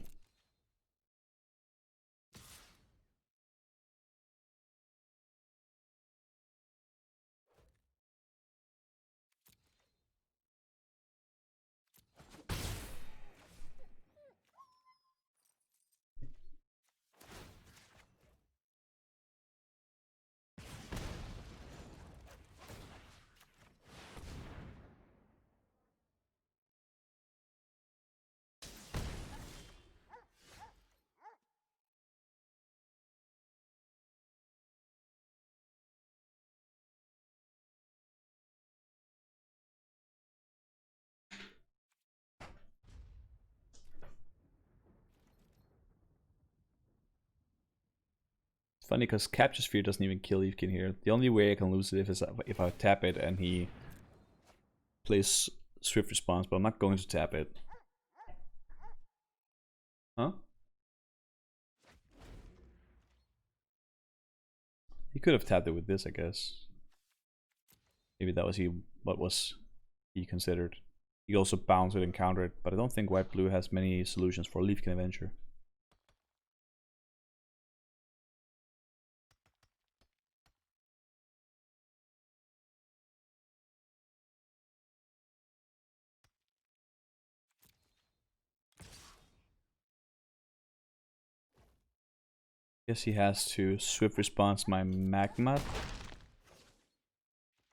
Funny because Capture Sphere doesn't even kill Leafkin here. The only way I can lose it is if I tap it and he plays Swift Response, but I'm not going to tap it. Huh? He could have tapped it with this, I guess. Maybe that was what was he considered. He also bounce it and counter it, but I don't think White Blue has many solutions for Leafkin Avenger. Guess he has to Swift Response my Magma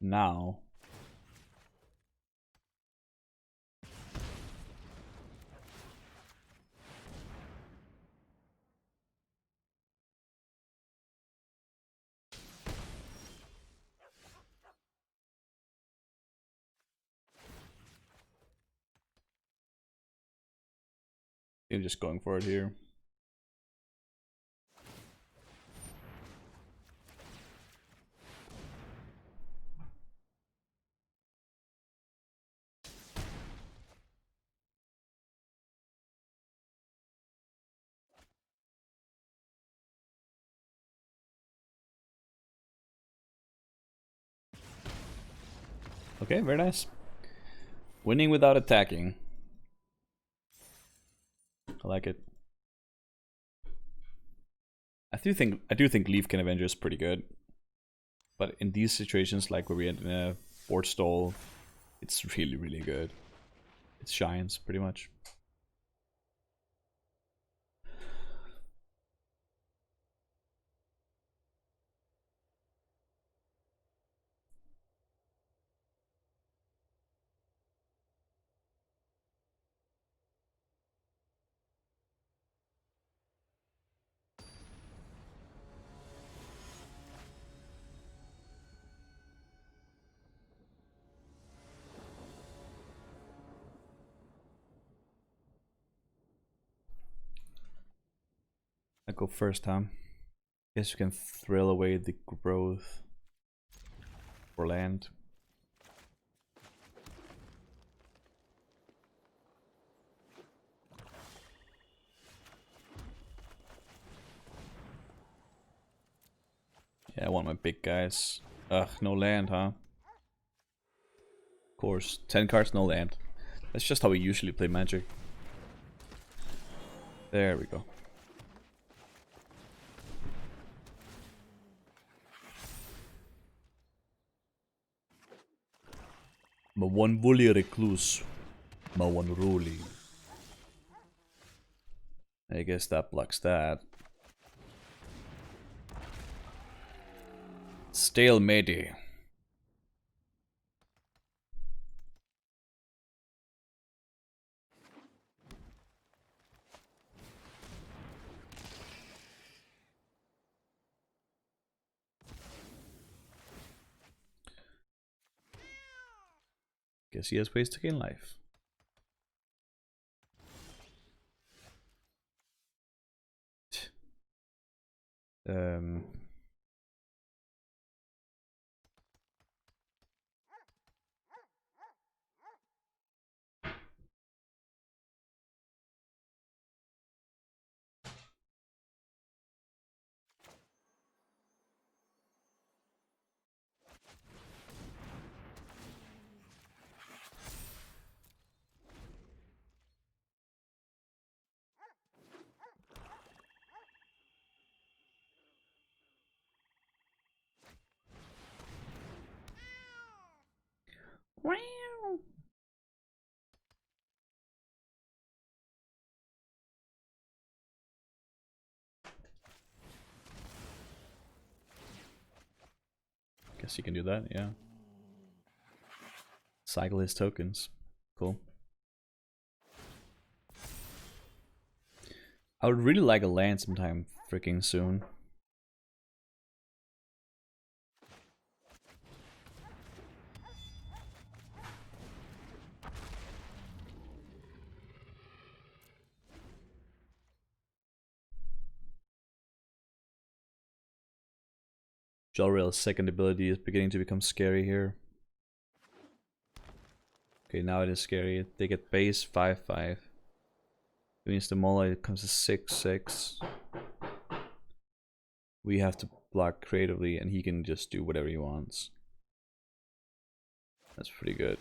now. I'm just going for it here. Okay, very nice. Winning without attacking. I like it. I do think Leafkin Avenger is pretty good. But in these situations, like where we're in a board stall, it's really, really good. It shines, pretty much. I go first, huh? Guess you can thrill away the growth for land. Yeah, I want my big guys. Ugh, no land, huh? Of course, 10 cards, no land. That's just how we usually play Magic. There we go. Ma one woolly recluse. Ma one roly. I guess that blocks that. Stalemate. Guess he has ways to gain life. Um. Guess you can do that, yeah. Cycle his tokens. Cool. I would really like a land sometime freaking soon. Jolrail's second ability is beginning to become scary here. Okay, now it is scary. They get base 5/5. It means the Mola comes to 6/6. We have to block creatively, and he can just do whatever he wants. That's pretty good.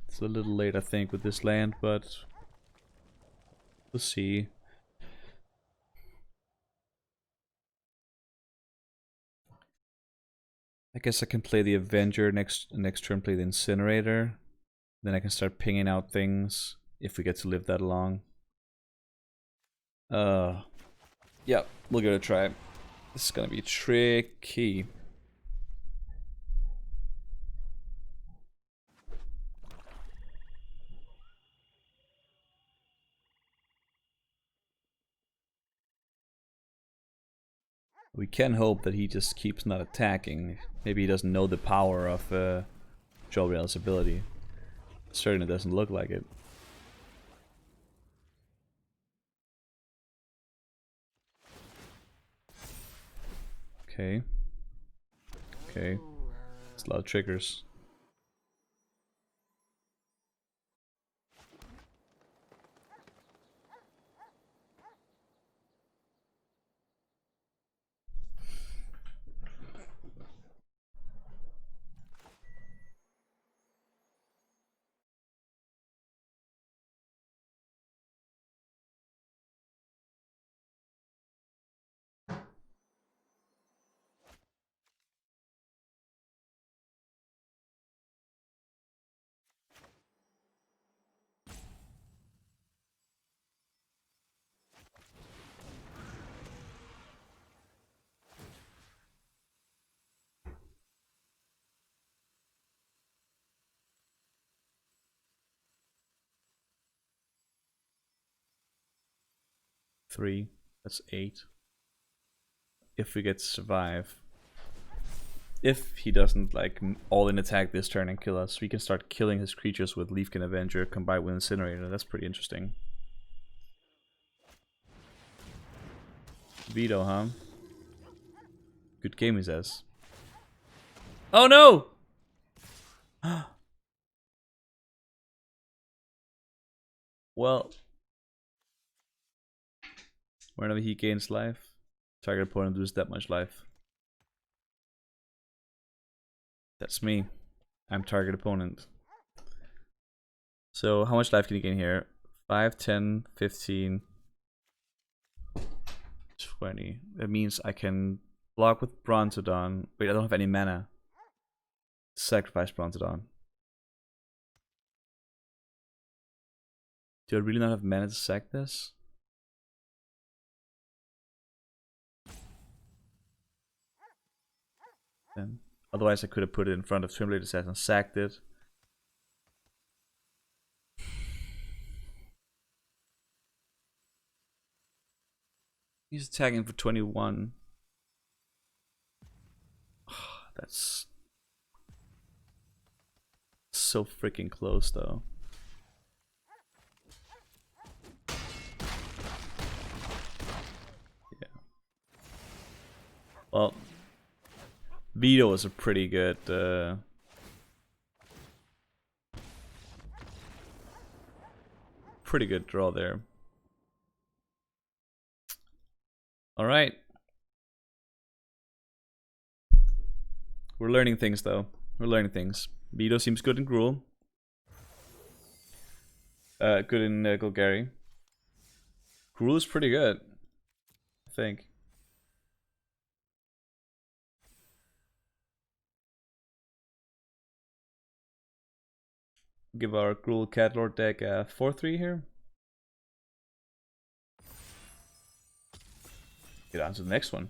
It's a little late, I think, with this land, but we'll see. I guess I can play the Avenger next turn, play the Incinerator. Then I can start pinging out things if we get to live that long. Yeah, we'll give it a try. This is gonna be tricky. We can hope that he just keeps not attacking. Maybe he doesn't know the power of Jolrail's ability. Certainly doesn't look like it. Okay. Okay. It's a lot of triggers. Three. That's 8. If we get to survive. If he doesn't like all-in attack this turn and kill us, we can start killing his creatures with Leafkin Avenger combined with Incinerator. That's pretty interesting. Veto, huh? Good game, he says. Oh no! Well, whenever he gains life, target opponent loses that much life. That's me. I'm target opponent. So how much life can he gain here? 5, 10, 15, 20. That means I can block with Bronzodon. Wait, I don't have any mana. Sacrifice Bronzodon. Do I really not have mana to sack this? Then. Otherwise I could have put it in front of Twinblade Assassin and sacked it. He's attacking for 21. That's so freaking close though. Yeah. Well, Veto is a pretty good draw there. Alright. We're learning things though. We're learning things. Veto seems good in Gruul. Good in Golgari. Gruul is pretty good, I think. Give our Gruul Cat Lord deck a 4/3 here. Get on to the next one.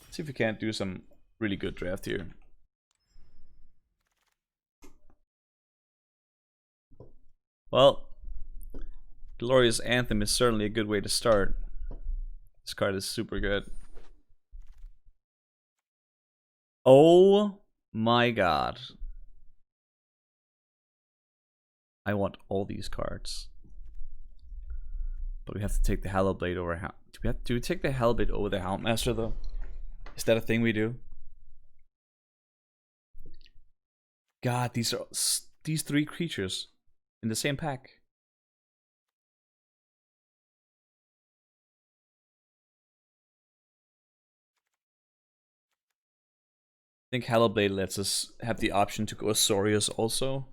Let's see if we can't do some really good draft here. Well, Glorious Anthem is certainly a good way to start. This card is super good. Oh my god. I want all these cards. But we have to take the Hallow Blade over. Do Do we take the Hellblade over the Houndmaster though? Is that a thing we do? God, these three creatures in the same pack. I think Hellblade lets us have the option to go Azorius also.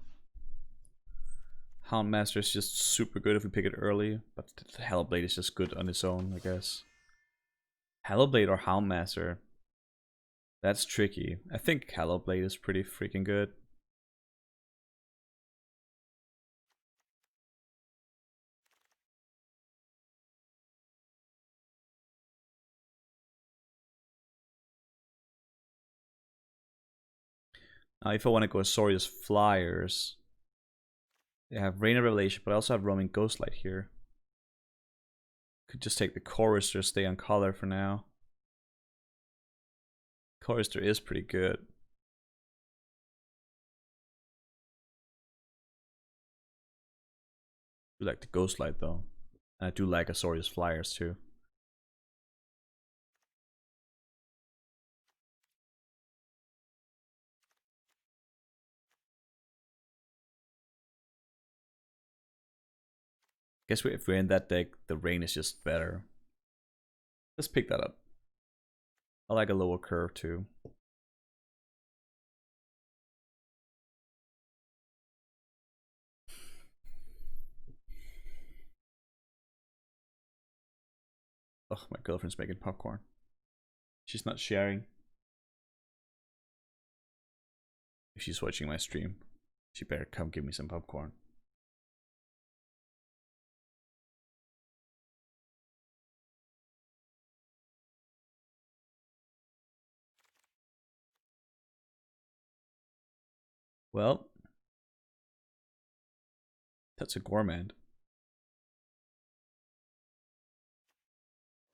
Houndmaster is just super good if we pick it early, but the Hellblade is just good on its own, I guess. Hellblade or Houndmaster? That's tricky. I think Hellblade is pretty freaking good. Now, if I want to go Azorius Flyers, I have Rain of Revelation, but I also have Roaming Ghostlight here. Could just take the Chorister, stay on color for now. Chorister is pretty good. I do like the Ghostlight though. And I do like Azorius Flyers too. Guess if we're in that deck, the Rain is just better. Let's pick that up. I like a lower curve too. Oh, my girlfriend's making popcorn. She's not sharing. If she's watching my stream, she better come give me some popcorn. Well, that's a Gourmand.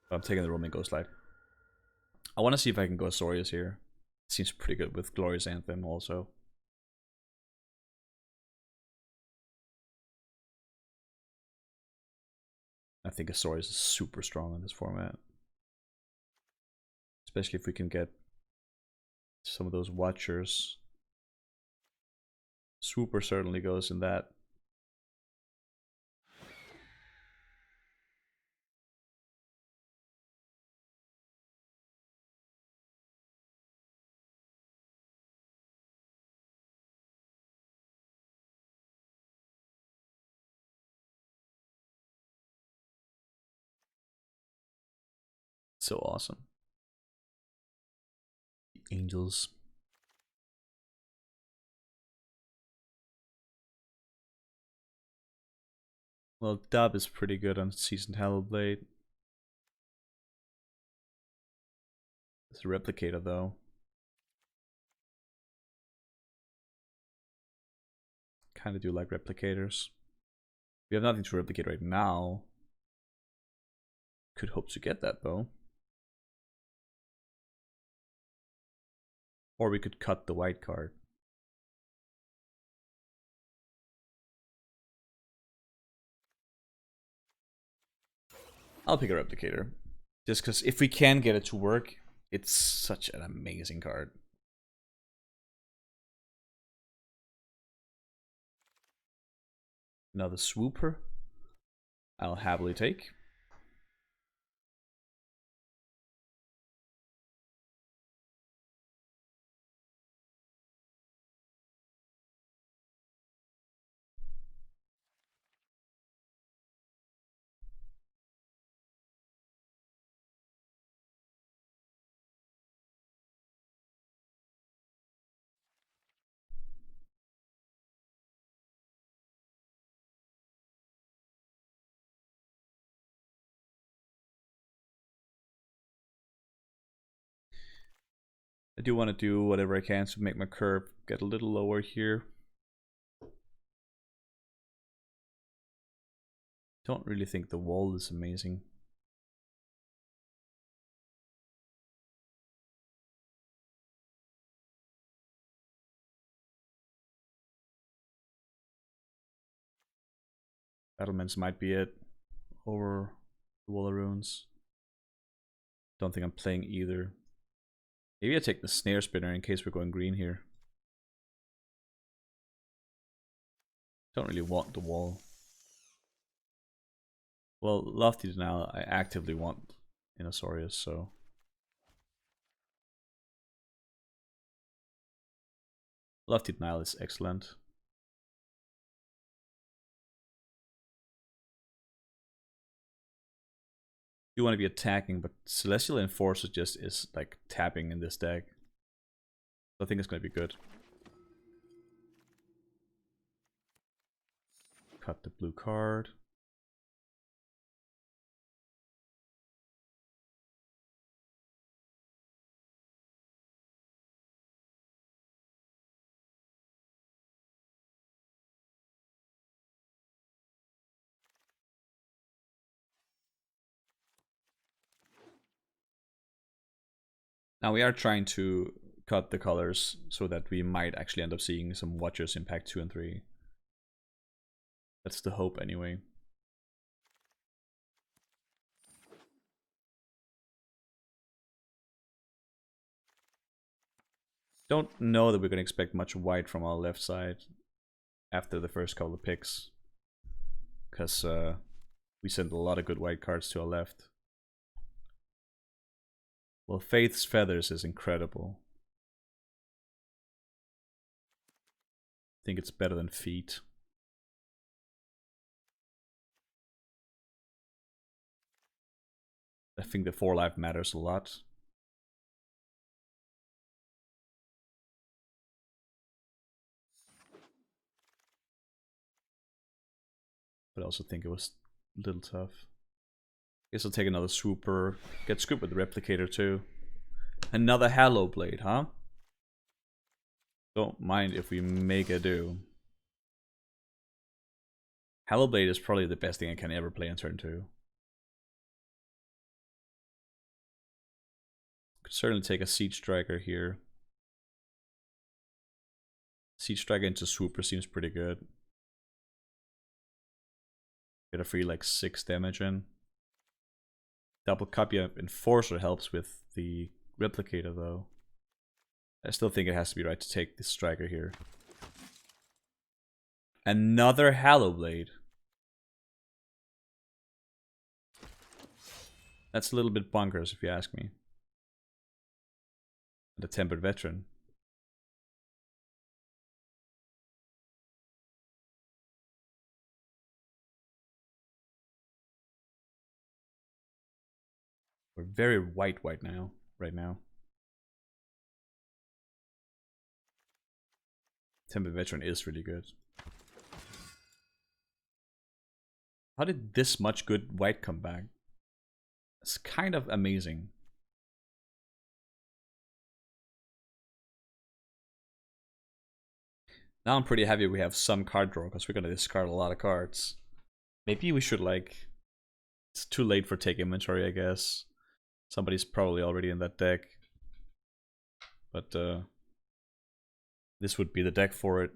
I'm taking the Roaming Ghostlight. I want to see if I can go Azorius here. Seems pretty good with Glorious Anthem also. I think Azorius is super strong in this format. Especially if we can get some of those Watchers. Swooper certainly goes in that. So awesome. Angels. Well, Dub is pretty good on Seasoned Hellblade. It's a Replicator though. Kinda do like Replicators. We have nothing to replicate right now. Could hope to get that though. Or we could cut the white card. I'll pick a Replicator. Just because if we can get it to work, it's such an amazing card. Another Swooper. I'll happily take. I do want to do whatever I can to make my curve get a little lower here. Don't really think the wall is amazing. Battlements might be it over the Wall of Runes. Don't think I'm playing either. Maybe I take the snare spinner in case we're going green here. Don't really want the wall. Well, Lofty Denial, I actively want Inosaurus, so. Lofty Denial is excellent. You want to be attacking, but Celestial Enforcer just is like tapping in this deck. So I think it's going to be good. Cut the blue card. Now we are trying to cut the colors so that we might actually end up seeing some Watchers in pack 2 and 3. That's the hope anyway. Don't know that we're going to expect much white from our left side after the first couple of picks. Because we sent a lot of good white cards to our left. Well, Faith's Feathers is incredible. I think it's better than Feet. I think the 4 life matters a lot. But I also think it was a little tough. Guess I'll take another Swooper. Get scooped with the Replicator too. Another Hallow Blade, huh? Don't mind if we make a do. Hallow Blade is probably the best thing I can ever play in turn 2. Could certainly take a Siege Striker here. Siege Striker into Swooper seems pretty good. Get a free like 6 damage in. Double copy of Enforcer helps with the Replicator though. I still think it has to be right to take this Striker here. Another Hallow Blade. That's a little bit bonkers if you ask me. The Tempered Veteran. We're very white now, right now. Tempered Veteran is really good. How did this much good white come back? It's kind of amazing. Now I'm pretty happy we have some card draw because we're gonna discard a lot of cards. Maybe we should like... It's too late for take inventory, I guess. Somebody's probably already in that deck. But this would be the deck for it.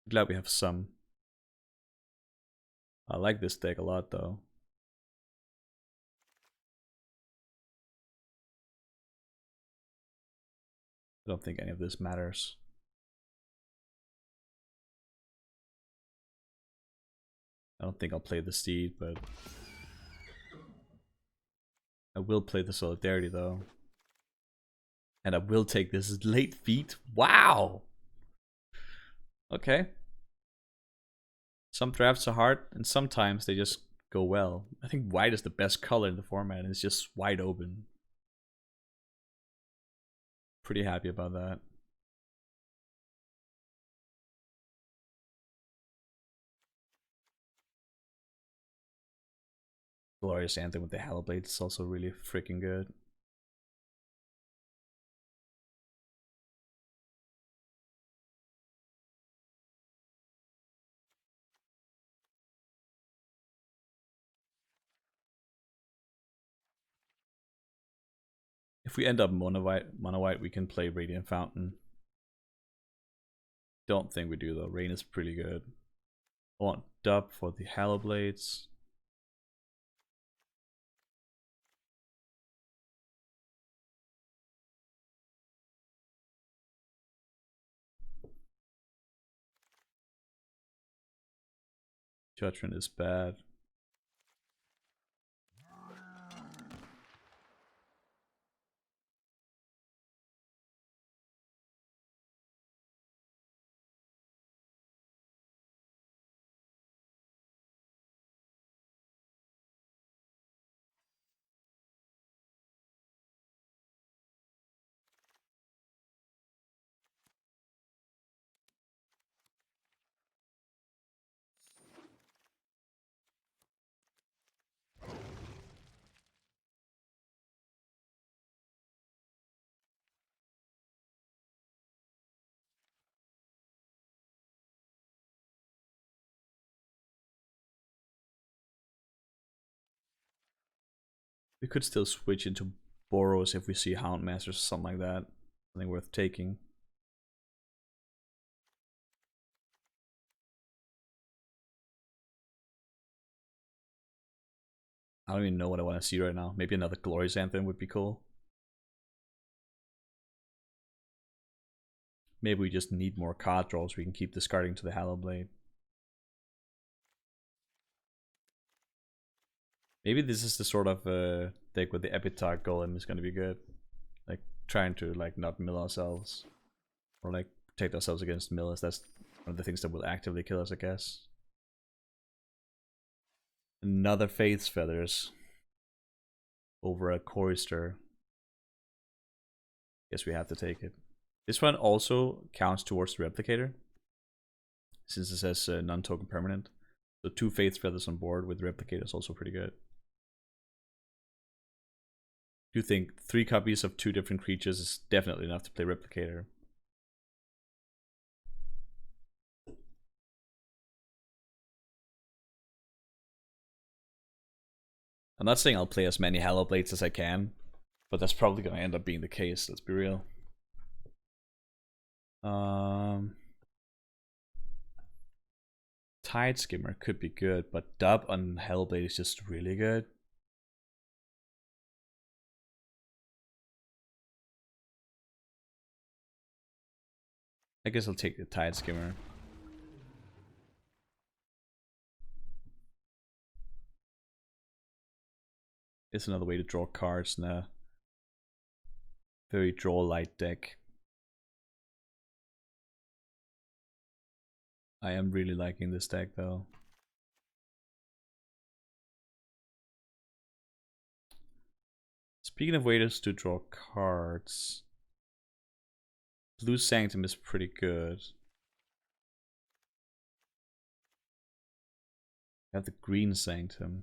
Glad we have some. I like this deck a lot though. I don't think any of this matters. I don't think I'll play the Steed, but I will play the Solidarity though. And I will take this late Feat. Wow! Okay. Some drafts are hard, and sometimes they just go well. I think white is the best color in the format, and it's just wide open. Pretty happy about that. Glorious Anthem with the Hallow Blade is also really freaking good. If we end up mono white, we can play Radiant Fountain. Don't think we do though. Rain is pretty good. I want Dub for the Hallow Blades. Judgment is bad. We could still switch into Boros if we see Houndmasters or something like that. Something worth taking. I don't even know what I want to see right now. Maybe another Glorious Anthem would be cool. Maybe we just need more card draws. We can keep discarding to the Hallowblade. Maybe this is the sort of deck where the Epitaph Golem is going to be good. Like trying to like not mill ourselves. Or like protect ourselves against millers. That's one of the things that will actively kill us, I guess. Another Faith's Feathers. Over a Chorister. Guess we have to take it. This one also counts towards the Replicator. Since it says non-token permanent. So 2 Faith's Feathers on board with Replicator is also pretty good. Do think 3 copies of 2 different creatures is definitely enough to play Replicator. I'm not saying I'll play as many Hallowblades as I can, but that's probably going to end up being the case, let's be real. Tide Skimmer could be good, but Dub on Hellblade is just really good. I guess I'll take the Tide Skimmer. It's another way to draw cards in a very draw light deck. I am really liking this deck though. Speaking of ways to draw cards, Blue Sanctum is pretty good. We have the Green Sanctum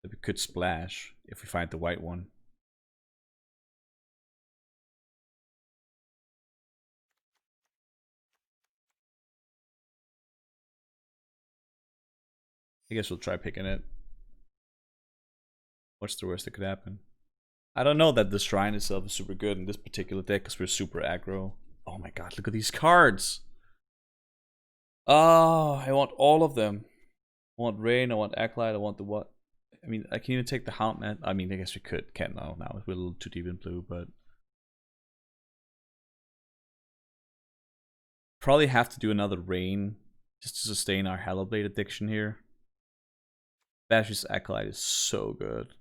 that we could splash if we find the white one. I guess we'll try picking it. What's the worst that could happen? I don't know that the Shrine itself is super good in this particular deck because we're super aggro. Oh my god, look at these cards! Oh, I want all of them. I want Rain, I want Acolyte, I want the what? I mean, I can even take the Houndman. I mean, I guess we could. Can't now. Now we're a little too deep in blue, but probably have to do another Rain just to sustain our Hallowblade addiction here. Bash's Acolyte is so good.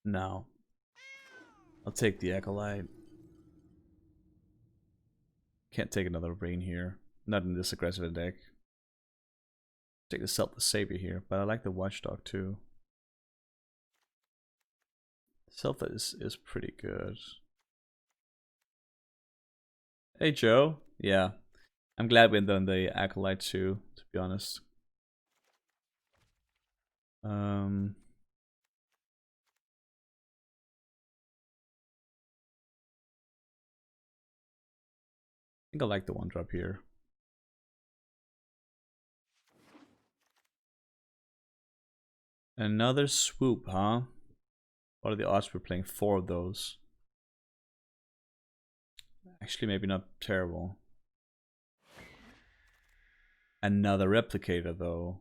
No. I'll take the Acolyte. Can't take another Rain here. Not in this aggressive deck. Take the Selfless Savior here, but I like the Watchdog too. Selfless is pretty good. Hey Joe. Yeah. I'm glad we ended on the Acolyte too, to be honest. I think I like the 1-drop here. Another Swoop, huh? What are the odds we're playing 4 of those? Actually, maybe not terrible. another replicator though.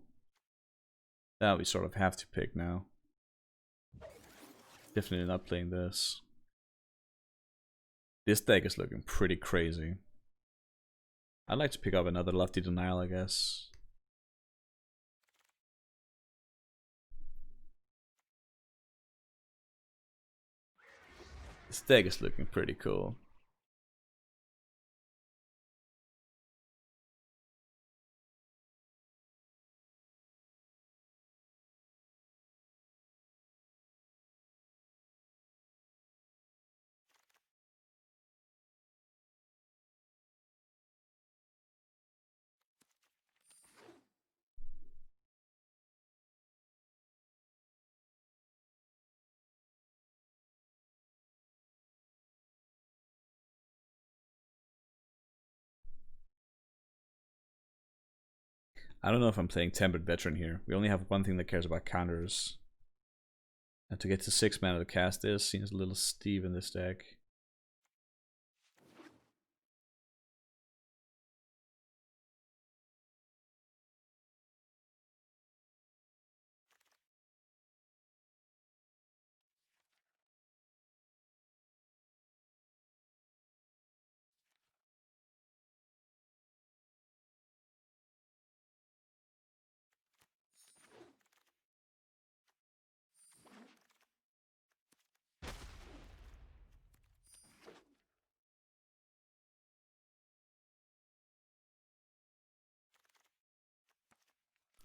That we sort of have to pick now. Definitely not playing this. This deck is looking pretty crazy. I'd like to pick up another Lofty Denial, I guess. This deck is looking pretty cool. I don't know if I'm playing Tempered Veteran here. We only have one thing that cares about counters. And to get to 6 mana to cast this seems a little steep in this deck.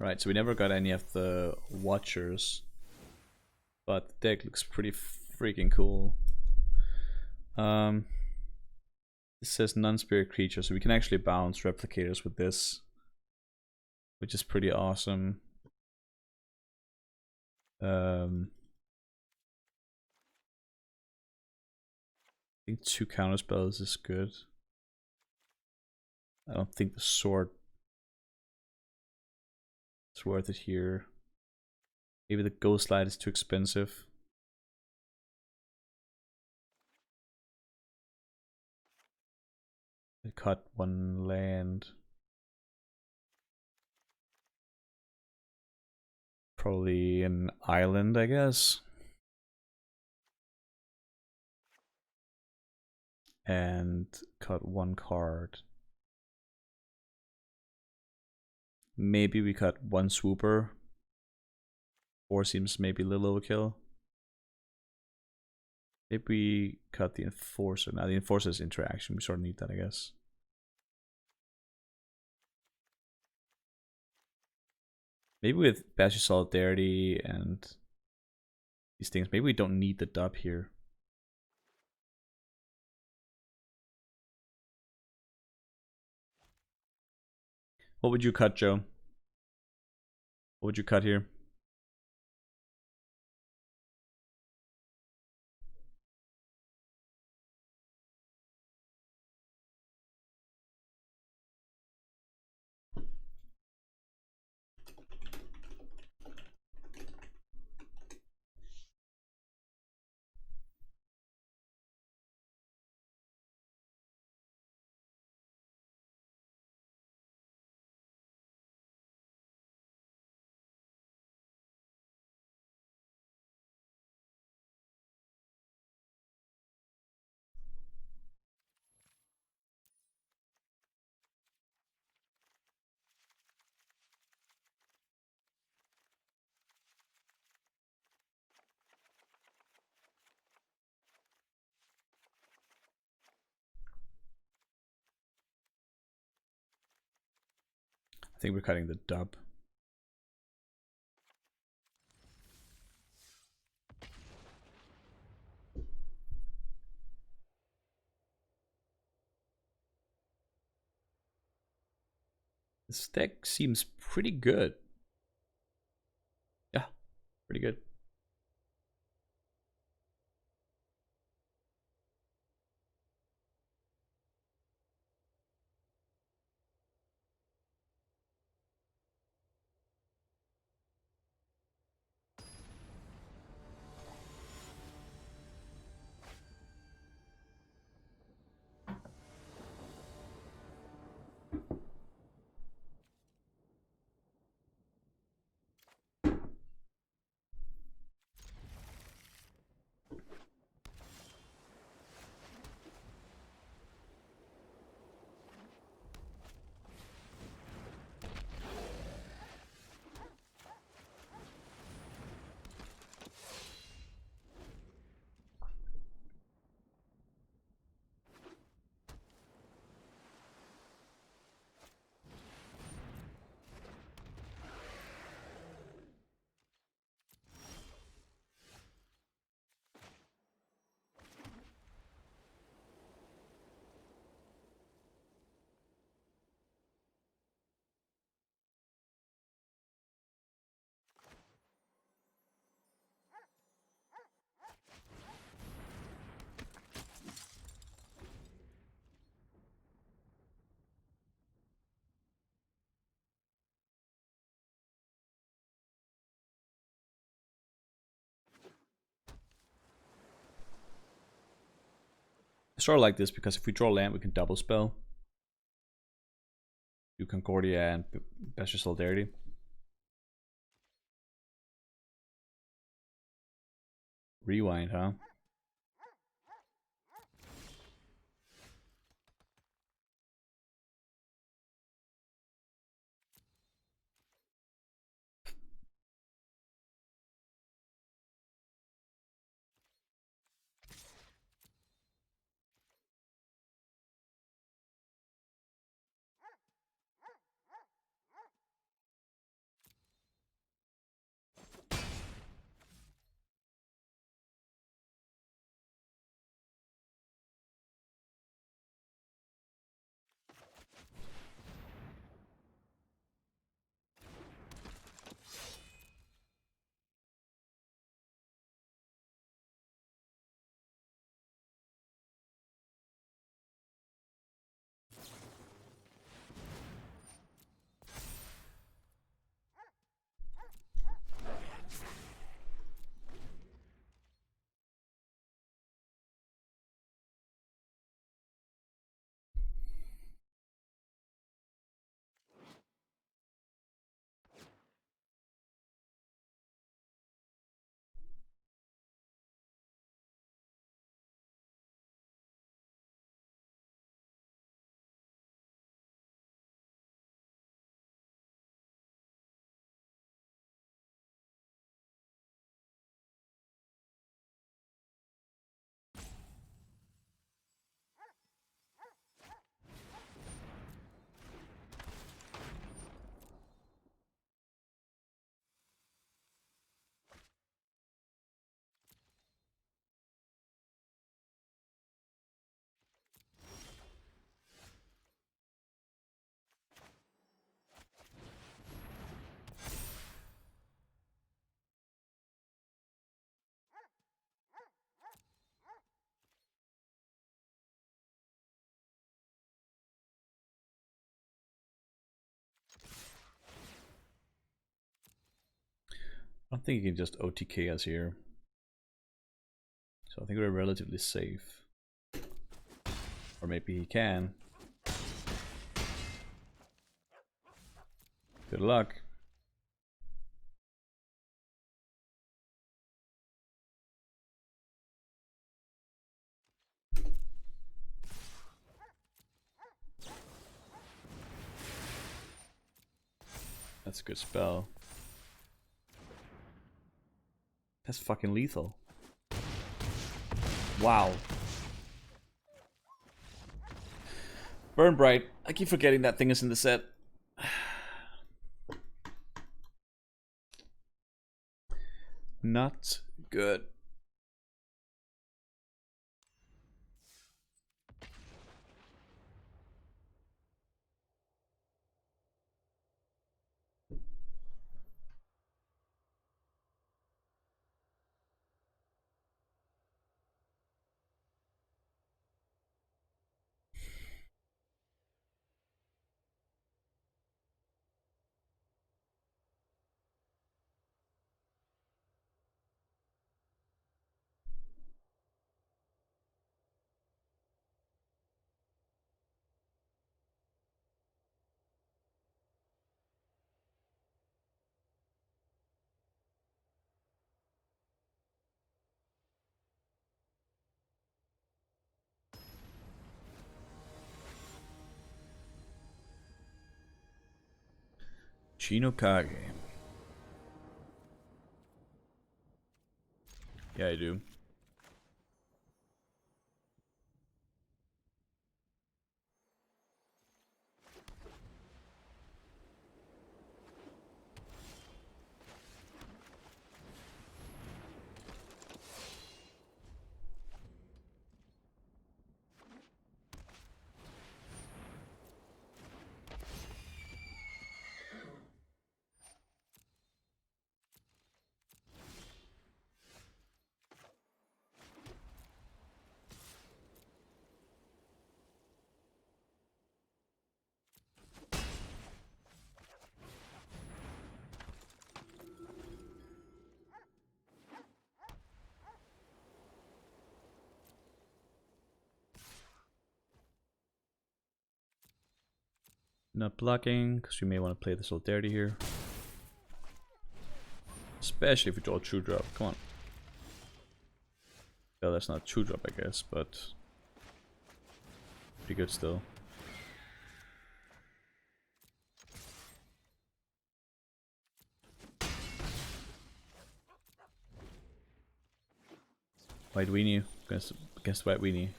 Right, so we never got any of the Watchers. But the deck looks pretty freaking cool. It says non-spirit creature, so we can actually bounce replicators with this, which is pretty awesome. I think 2 counterspells is good. I don't think the sword is worth it here. Maybe the Ghost Light is too expensive. I cut 1 land. Probably an island, I guess. And cut 1 card. Maybe we cut 1 swooper. 4 seems maybe a little overkill. Maybe we cut the Enforcer. Now the Enforcer's interaction, we sort of need that, I guess. Maybe with Bastion Solidarity and these things, maybe we don't need the dub here. What would you cut, Joe? What would you cut here? I think we're cutting the dub. This deck seems pretty good. Yeah, pretty good. Sort of like this because if we draw land, we can double spell. Do Concordia and Bestial Solidarity. Rewind, huh? I don't think he can just OTK us here. So I think we're relatively safe. Or maybe he can. Good luck. That's a good spell. That's fucking lethal. Wow. Burn Bright. I keep forgetting that thing is in the set. Not good. Chinokage. Yeah, I do. Not blocking, because we may want to play this a little dirty here. Especially if we draw a true drop. Come on. Well, that's not a true drop, I guess, but pretty good still. White weenie against white weenie.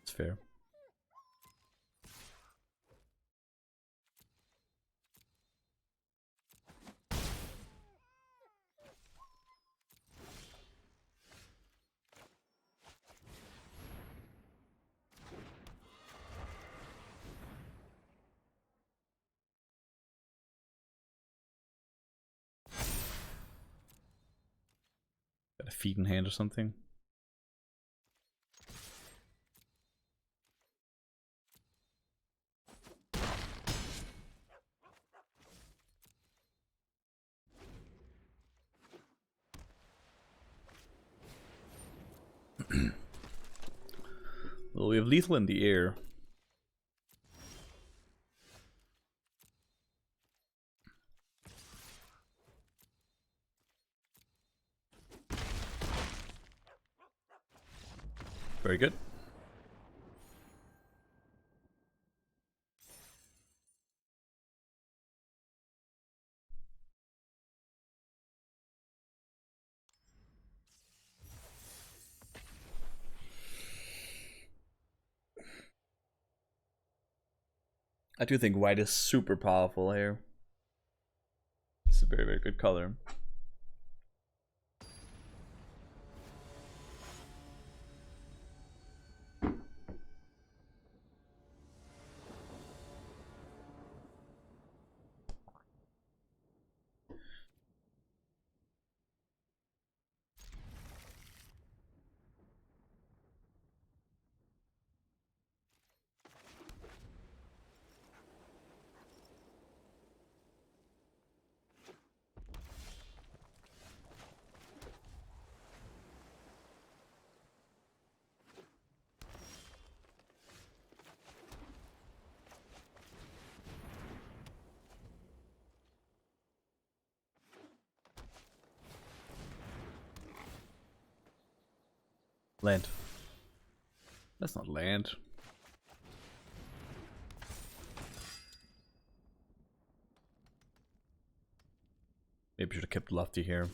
It's fair. Got a feed in hand or something. Well, we have lethal in the air. Very good. I do think white is super powerful here. It's a very, very good color. Land. That's not land. Maybe should have kept Lofty here.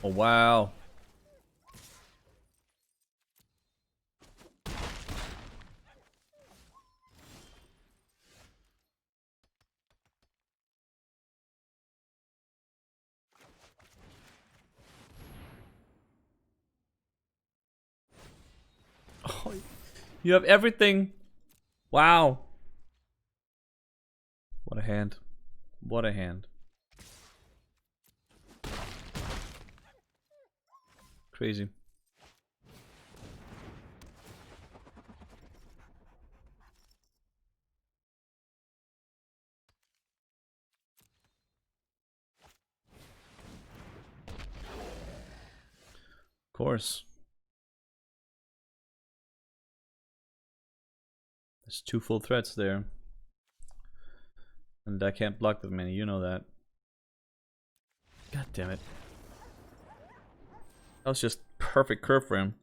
Oh wow. Oh, you have everything. Wow. What a hand. What a hand. Crazy. Of course. There's 2 full threats there. And I can't block that many, you know that. God damn it. That was just perfect curve for him.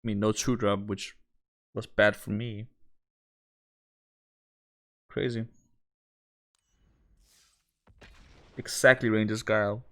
I mean, no true drop, which was bad for me. Crazy. Exactly Ranger's Guile.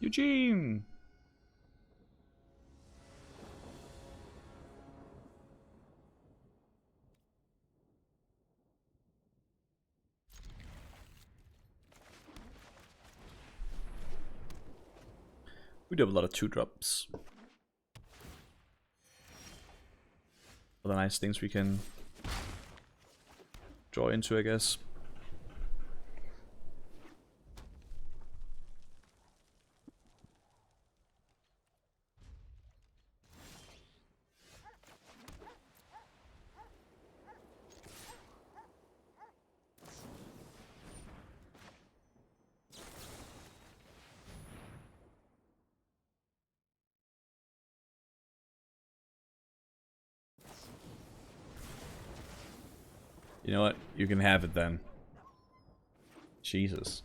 Eugene! We do have a lot of 2-drops. Other nice things we can draw into, I guess. You know what? You can have it then. Jesus.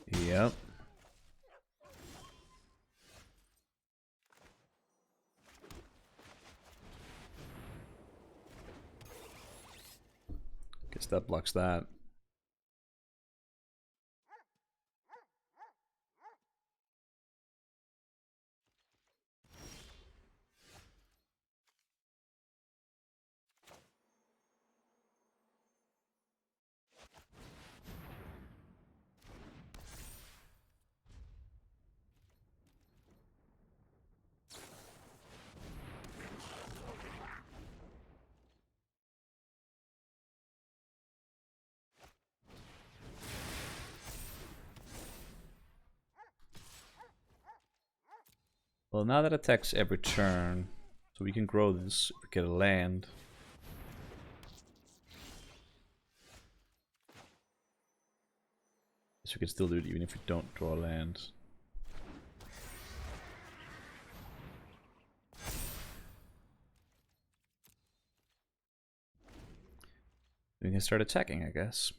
Yep. Guess that blocks that. Well, now that attacks every turn, so we can grow this if we get a land. So we can still do it even if we don't draw a land. We can start attacking, I guess.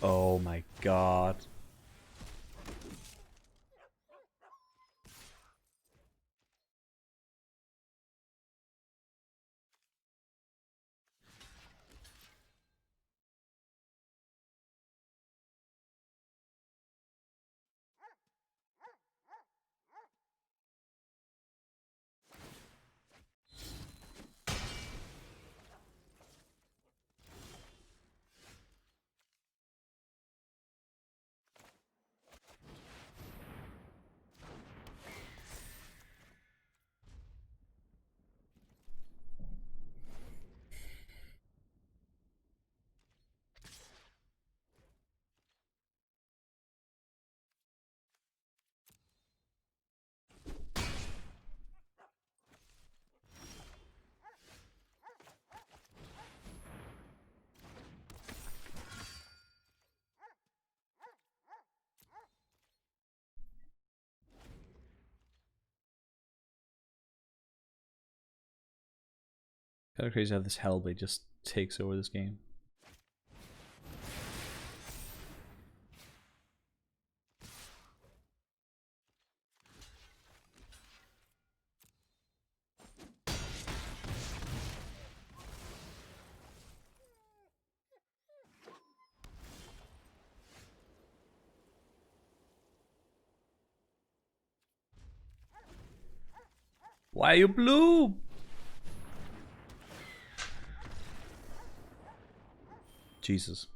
Oh my god. Kind of crazy how this Hellblade just takes over this game. Why are you blue? Jesus.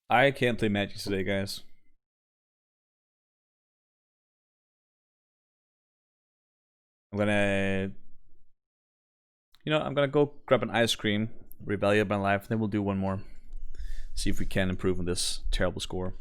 I can't play Magic today, guys. I'm gonna... You know, I'm gonna go grab an ice cream, reevaluate my life, then we'll do one more. See if we can improve on this terrible score.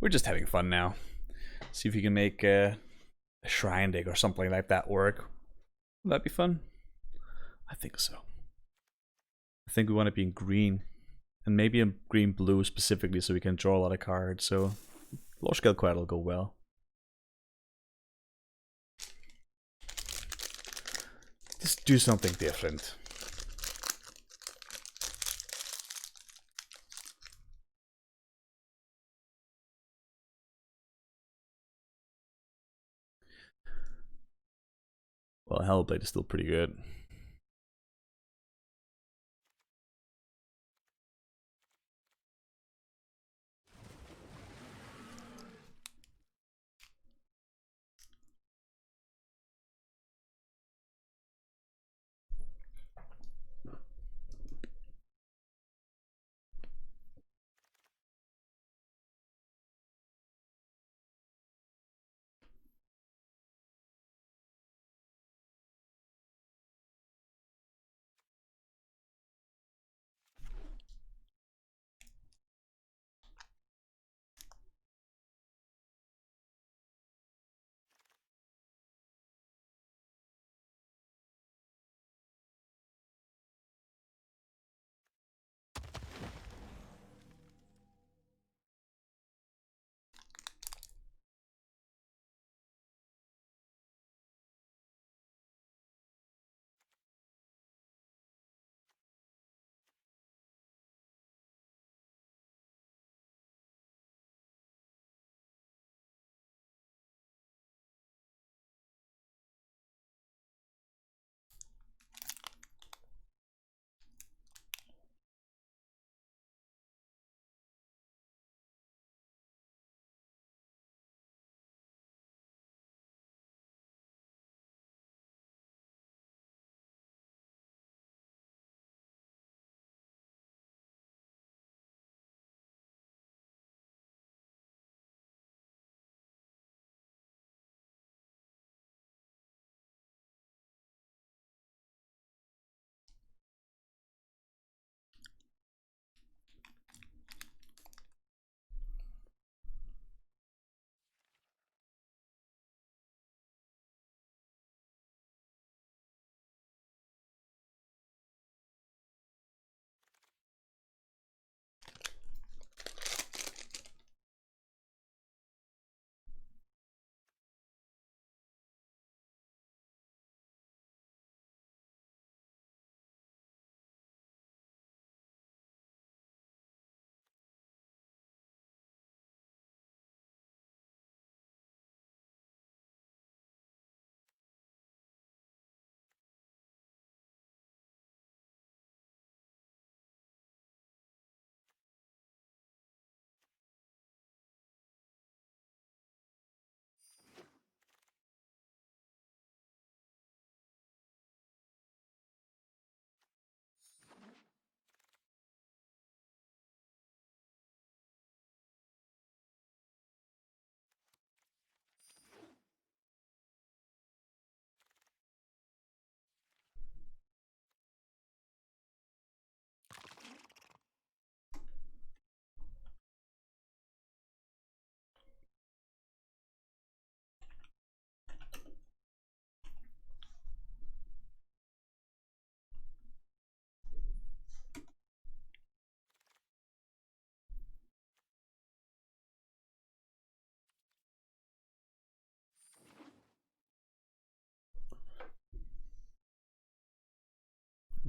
We're just having fun now. See if we can make a shrine dig or something like that work. Would that be fun? I think so. I think we want to be in green. And maybe in green-blue specifically so we can draw a lot of cards. So large scale quad will go well. Just do something different. Well, Hellblade is still pretty good.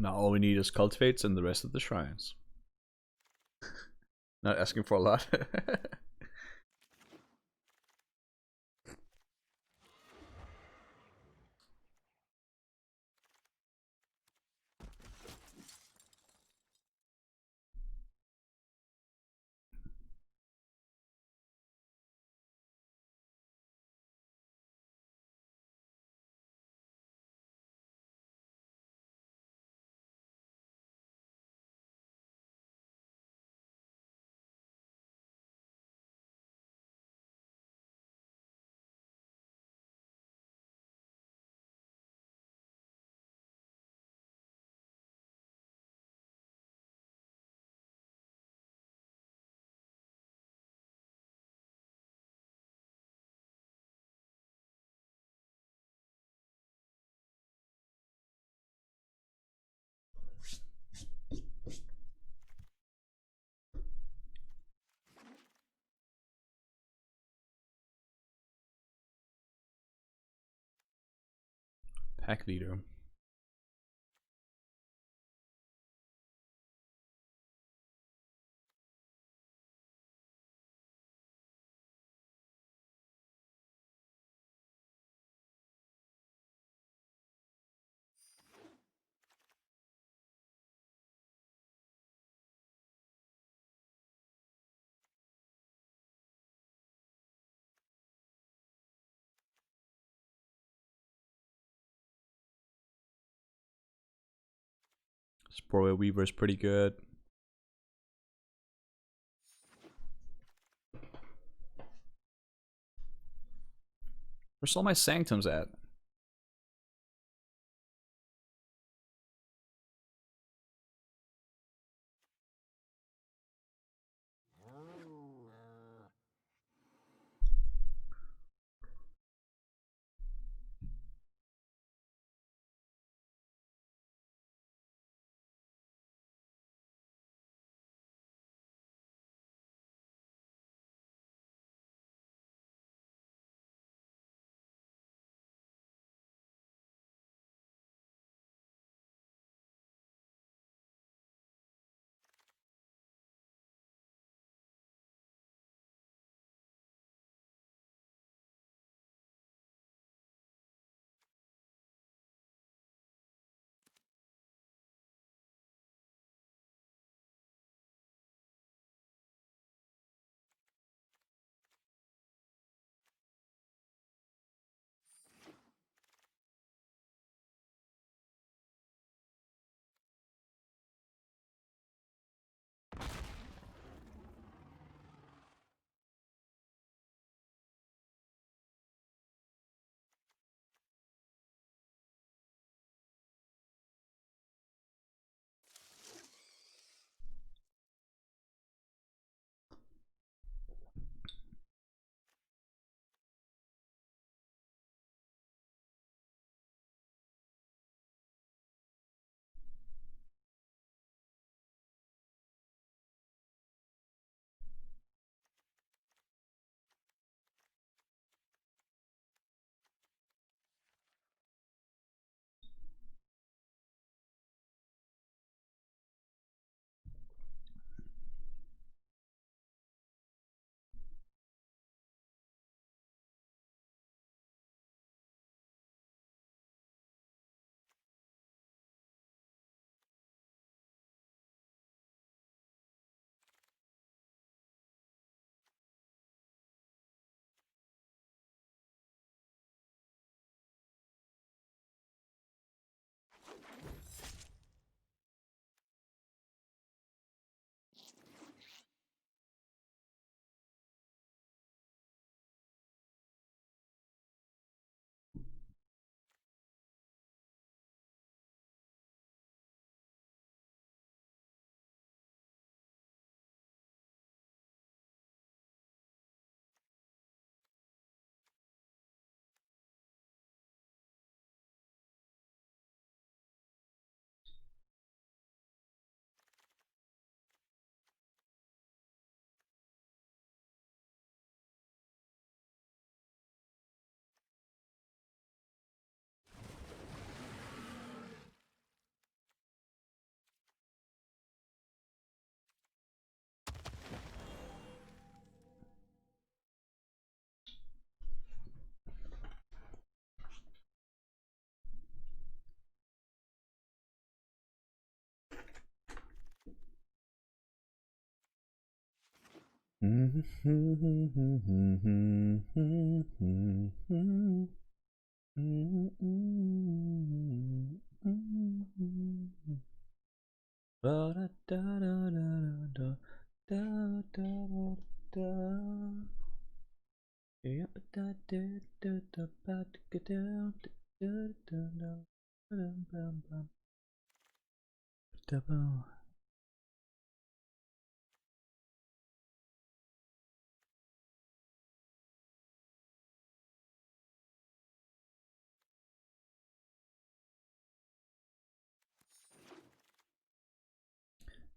Now all we need is cultivates and the rest of the shrines. Not asking for a lot. Pack leader. Spoiler Weaver is pretty good. Where's all my sanctums at?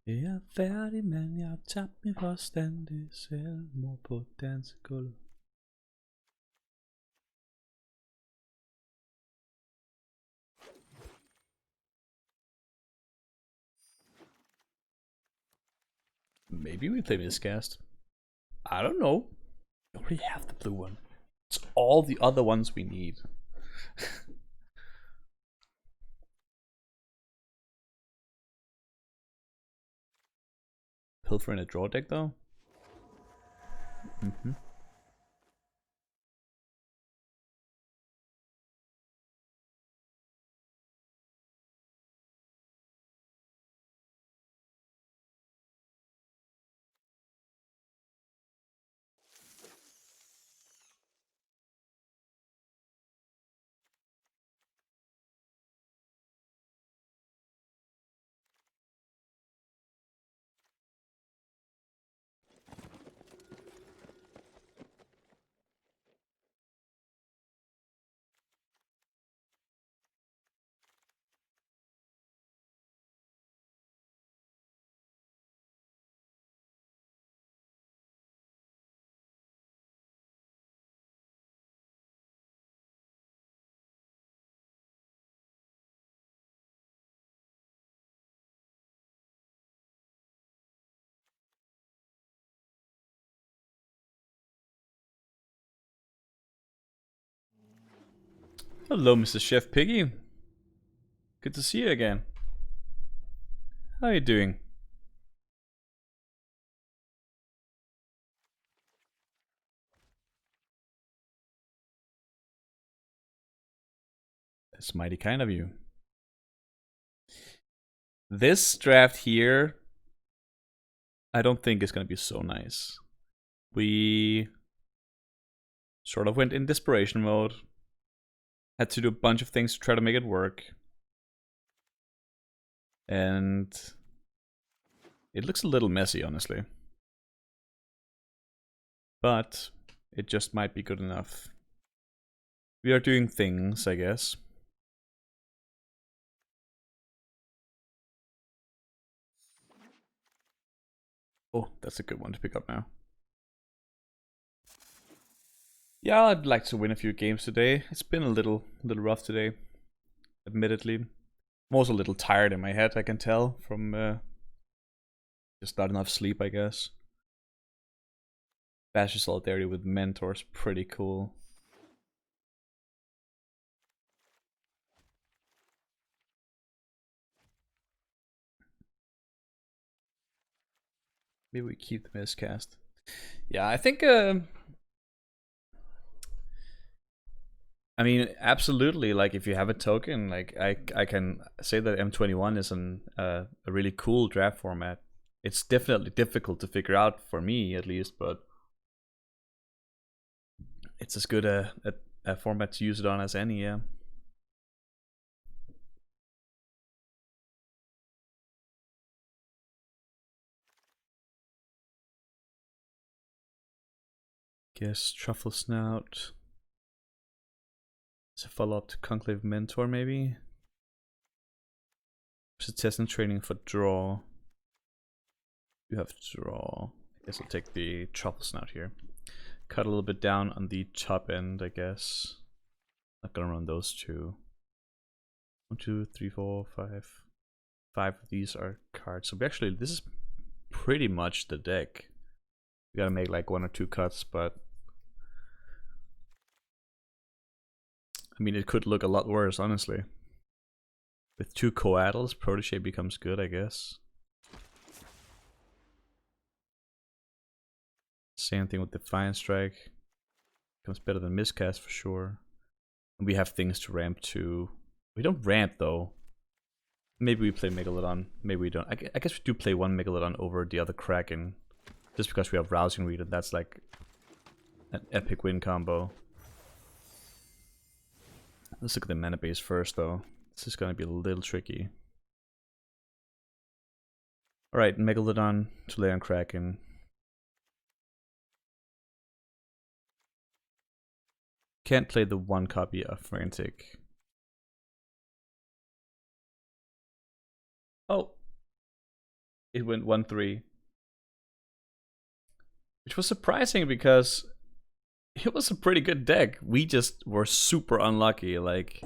Jeg er færdig, men jeg har tabt min forstand. Det er selvmord på dansegulvet. Maybe we play miscast. I don't know. We already have the blue one. It's all the other ones we need. Pilfer in a draw deck though? Mm-hmm. Hello, Mr. Chef Piggy. Good to see you again. How are you doing? That's mighty kind of you. This draft here, I don't think is going to be so nice. We sort of went in desperation mode. Had to do a bunch of things to try to make it work. And it looks a little messy, honestly. But it just might be good enough. We are doing things, I guess. Oh, that's a good one to pick up now. Yeah, I'd like to win a few games today. It's been a little rough today, admittedly. I'm also a little tired in my head, I can tell, from just not enough sleep, I guess. Basher Solidarity with Mentors, pretty cool. Maybe we keep the miscast. Yeah, I think I mean, absolutely. Like, if you have a token, like I can say that M21 is a really cool draft format. It's definitely difficult to figure out for me, at least, but it's as good a format to use it on as any. Yeah. Guess Truffle Snout. It's a follow-up to Conclave Mentor, maybe. It's a test and training for draw. You have draw. I guess I'll take the Truffle Snout here. Cut a little bit down on the top end, I guess. Not gonna run those two. 1, 2, 3, 4, 5. 5 of these are cards. So we actually, this is pretty much the deck. We gotta make like 1 or 2 cuts, but I mean, it could look a lot worse, honestly. With 2 coattles, Protege becomes good, I guess. Same thing with Defiant Strike. Becomes better than Miscast for sure. And we have things to ramp to. We don't ramp though. Maybe we play Megalodon. Maybe we don't. I guess we do play one Megalodon over the other Kraken. Just because we have Rousing Read and that's like an epic win combo. Let's look at the mana base first though. This is gonna be a little tricky. Alright, Megalodon to lay on Kraken. Can't play the one copy of Frantic. Oh! It went 1-3. Which was surprising because it was a pretty good deck. We just were super unlucky. Like,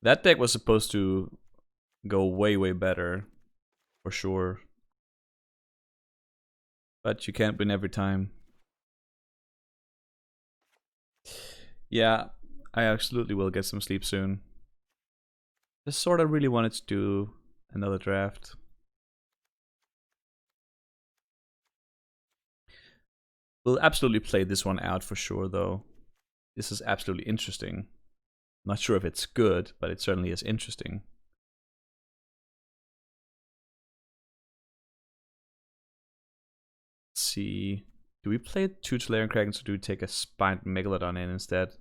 that deck was supposed to go way, way better. For sure. But you can't win every time. Yeah, I absolutely will get some sleep soon. Just sort of really wanted to do another draft. We'll absolutely play this one out for sure though. This is absolutely interesting. Not sure if it's good, but it certainly is interesting. Let's see. Do we play 2 Tolarian Krakens or do we take a Spined Megalodon in instead? I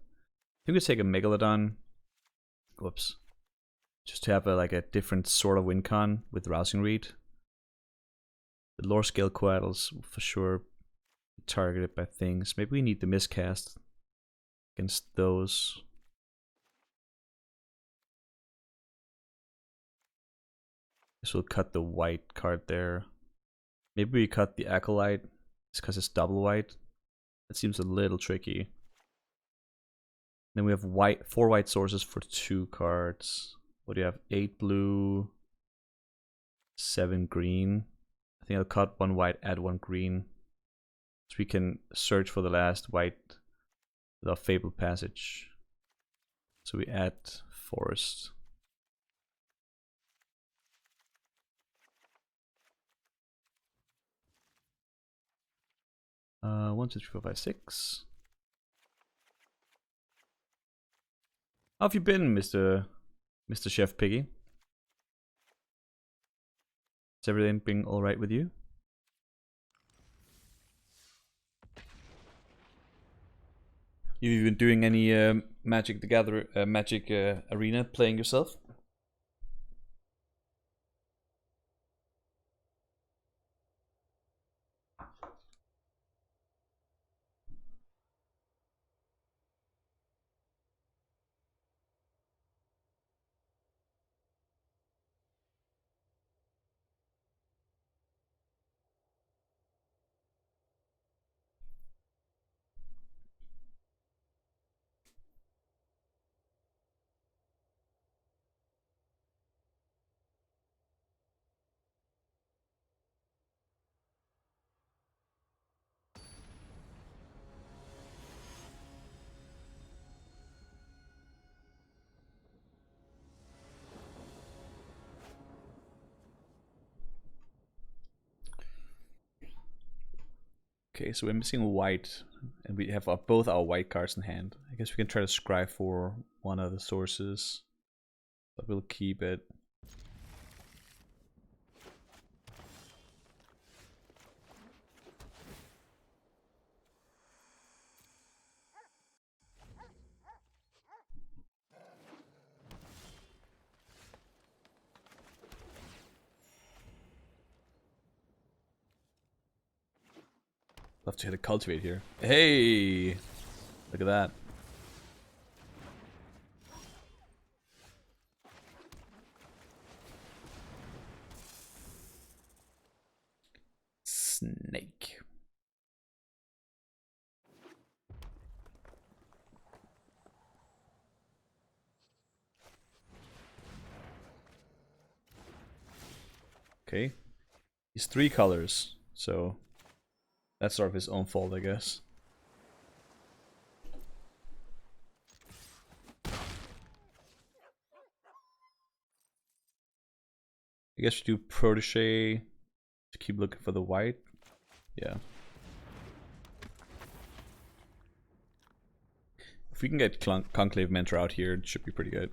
think we take a Megalodon. Whoops. Just to have like a different sort of win con with Rousing Read. The Lore Scale Coatls for sure targeted by things. Maybe we need the Miscast against those. This will cut the white card there. Maybe we cut the Acolyte. It's because it's double white. That seems a little tricky. Then we have 4 white sources for 2 cards. What do you have? 8 blue, 7 green. I think I'll cut 1 white, add 1 green. So we can search for the last white with our Fabled Passage. So we add Forest. One, two, three, four, five, six. How have you been, Mr. Chef Piggy? Has everything been alright with you? You been doing any Magic the Gathering, Magic Arena playing yourself? Okay, so we're missing white, and we have both our white cards in hand. I guess we can try to scry for one of the sources, but we'll keep it. Love to hit a cultivate here. Hey! Look at that. Snake. Okay. He's 3 colors, so that's sort of his own fault, I guess. I guess you do Protege to keep looking for the white. Yeah. If we can get Conclave Mentor out here, it should be pretty good.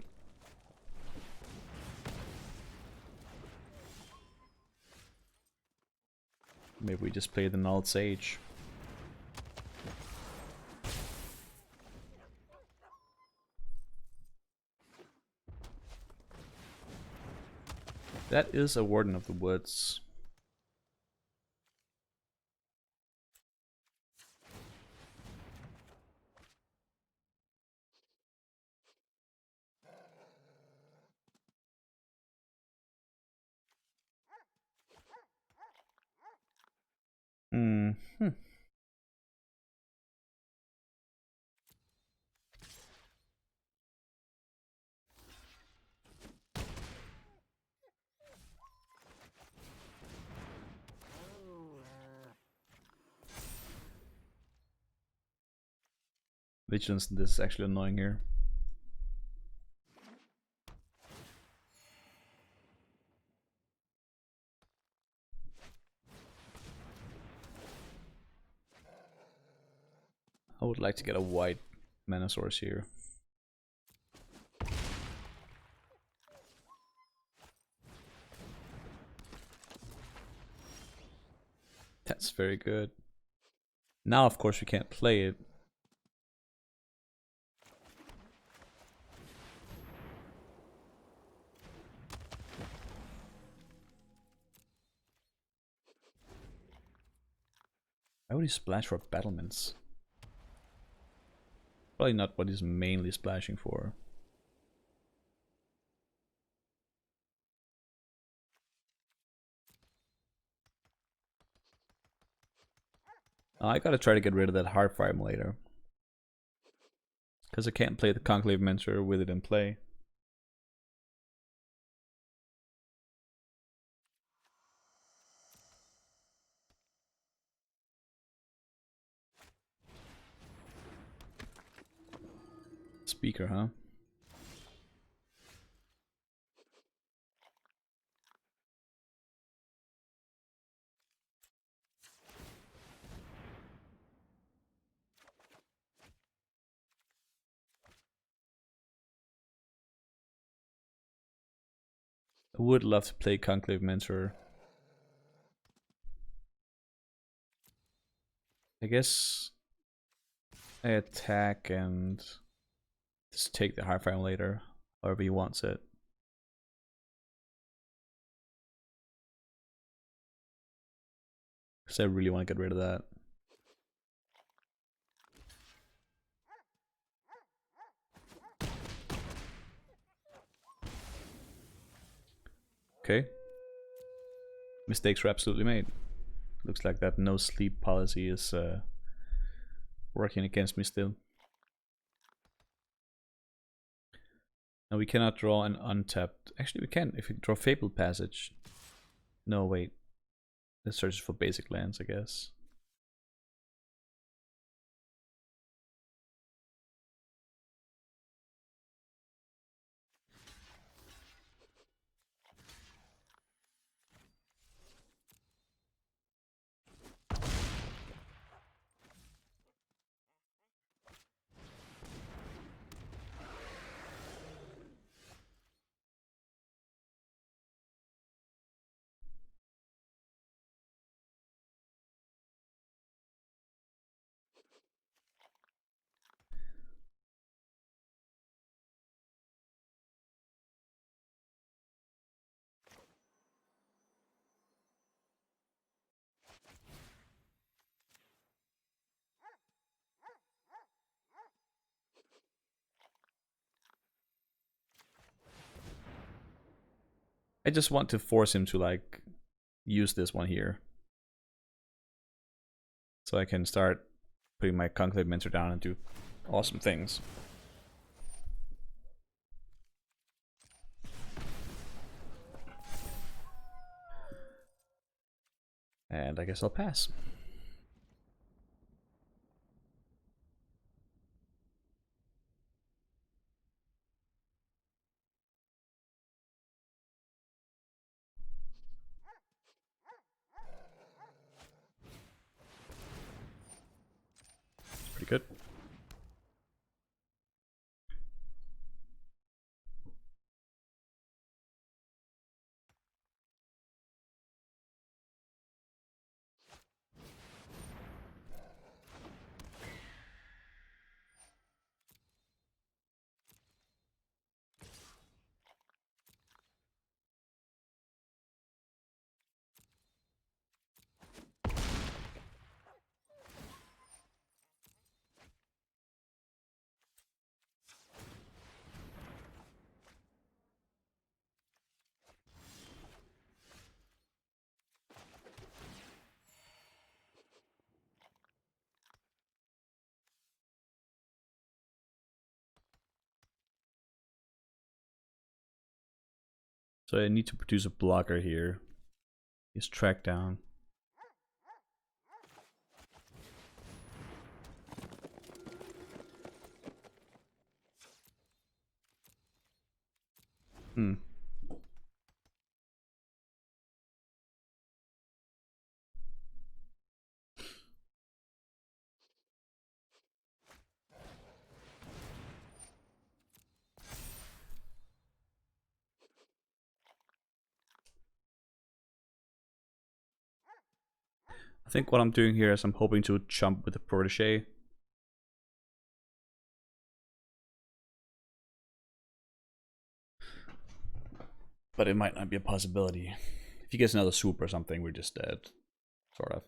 Maybe we just play the Null Sage. That is a Warden of the Woods. Vigilance, this is actually annoying here. I would like to get a white mana source here. That's very good. Now, of course, we can't play it. Why would he splash for battlements? Probably not what he's mainly splashing for. I gotta try to get rid of that Heartfire Emulator. Because I can't play the Conclave Mentor with it in play. Speaker, huh? I would love to play Conclave Mentor. I guess I attack and just take the Heartfire Emulator, however he wants it. Because I really want to get rid of that. Okay. Mistakes were absolutely made. Looks like that no sleep policy is working against me still. Now we cannot draw an untapped. Actually, we can if we draw Fabled Passage. No, wait. This searches for basic lands, I guess. I just want to force him to like use this one here. So I can start putting my Conclave Mentor down and do awesome things. And I guess I'll pass. Pretty good. So I need to produce a blocker here. He's tracked down. Hmm. I think what I'm doing here is I'm hoping to jump with the protege. But it might not be a possibility. If he gets another swoop or something, we're just dead. Sort of.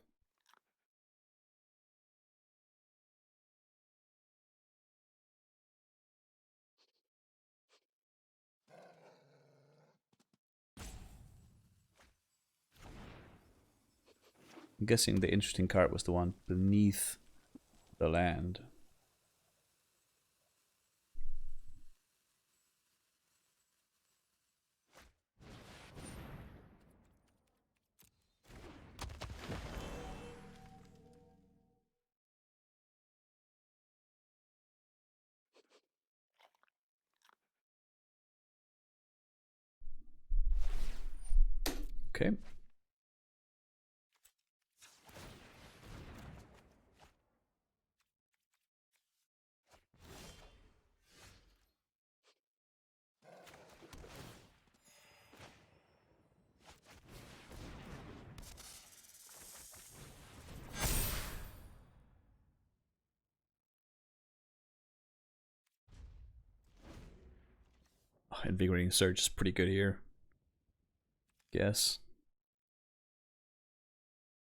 I'm guessing the interesting card was the one beneath the land. Okay. Oh, Invigorating Surge is pretty good here. Guess.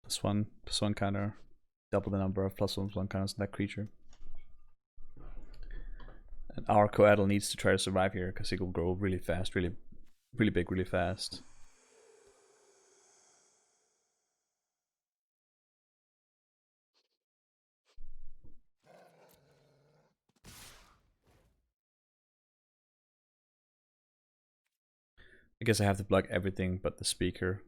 +1 counter. Double the number of +1/+1 counters on that creature. And our Coatl needs to try to survive here because he will grow really fast, really big, really fast. I guess I have to block everything but the speaker.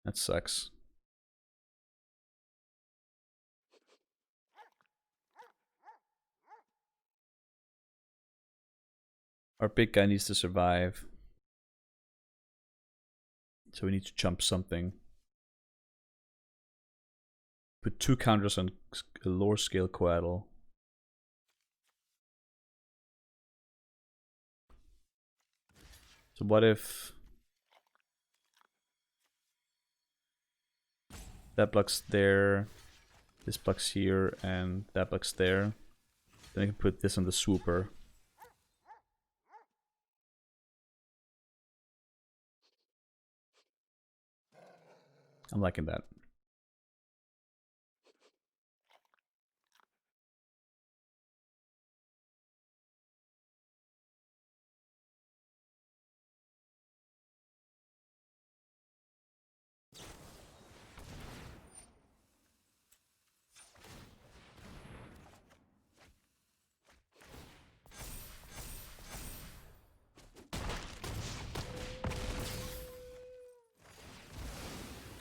That sucks. Our big guy needs to survive. So we need to jump something. Put 2 counters on a lower scale Coatl. So what if that blocks there, this blocks here, and that blocks there? Then I can put this on the swooper. I'm liking that.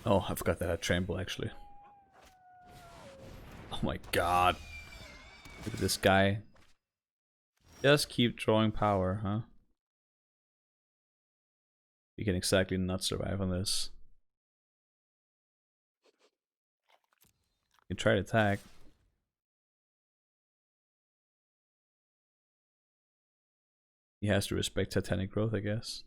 Oh, I forgot that I had Trample actually. Oh my god. Look at this guy. Just keep drawing power, huh? You can exactly not survive on this. You can try to attack. He has to respect Titanic Growth, I guess.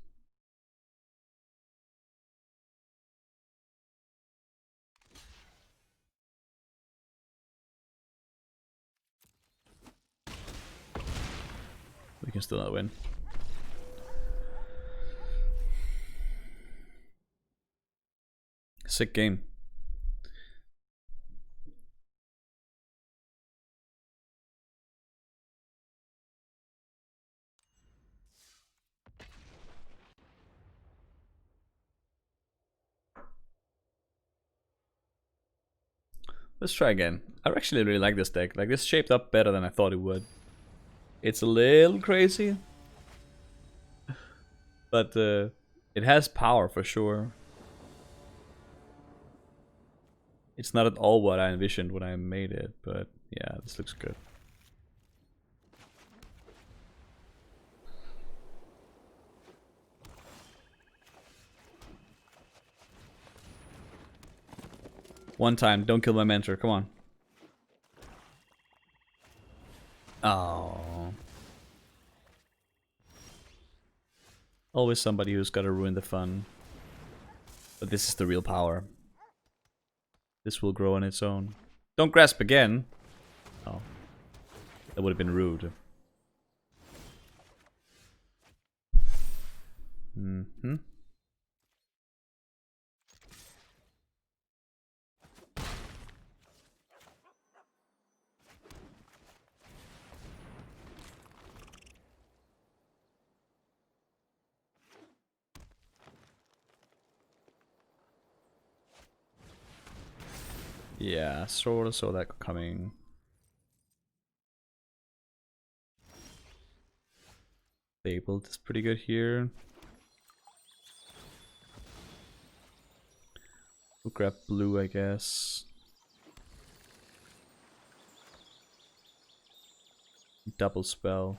We can still not win. Sick game. Let's try again. I actually really like this deck. Like, this shaped up better than I thought it would. It's a little crazy, But it has power for sure. It's not at all what I envisioned when I made it, but yeah, this looks good. One time, don't kill my mentor, come on. Oh. Always somebody who's gotta ruin the fun. But this is the real power. This will grow on its own. Don't grasp again. Oh. That would have been rude. Mm-hmm. Yeah, sort of saw that coming. Stapled is pretty good here. We'll grab blue, I guess. Double spell.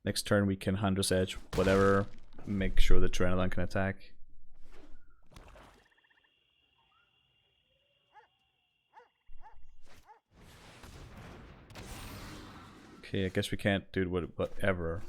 Next turn we can Hunter's Edge, whatever. Make sure the Tyranodon can attack. Okay, I guess we can't do whatever.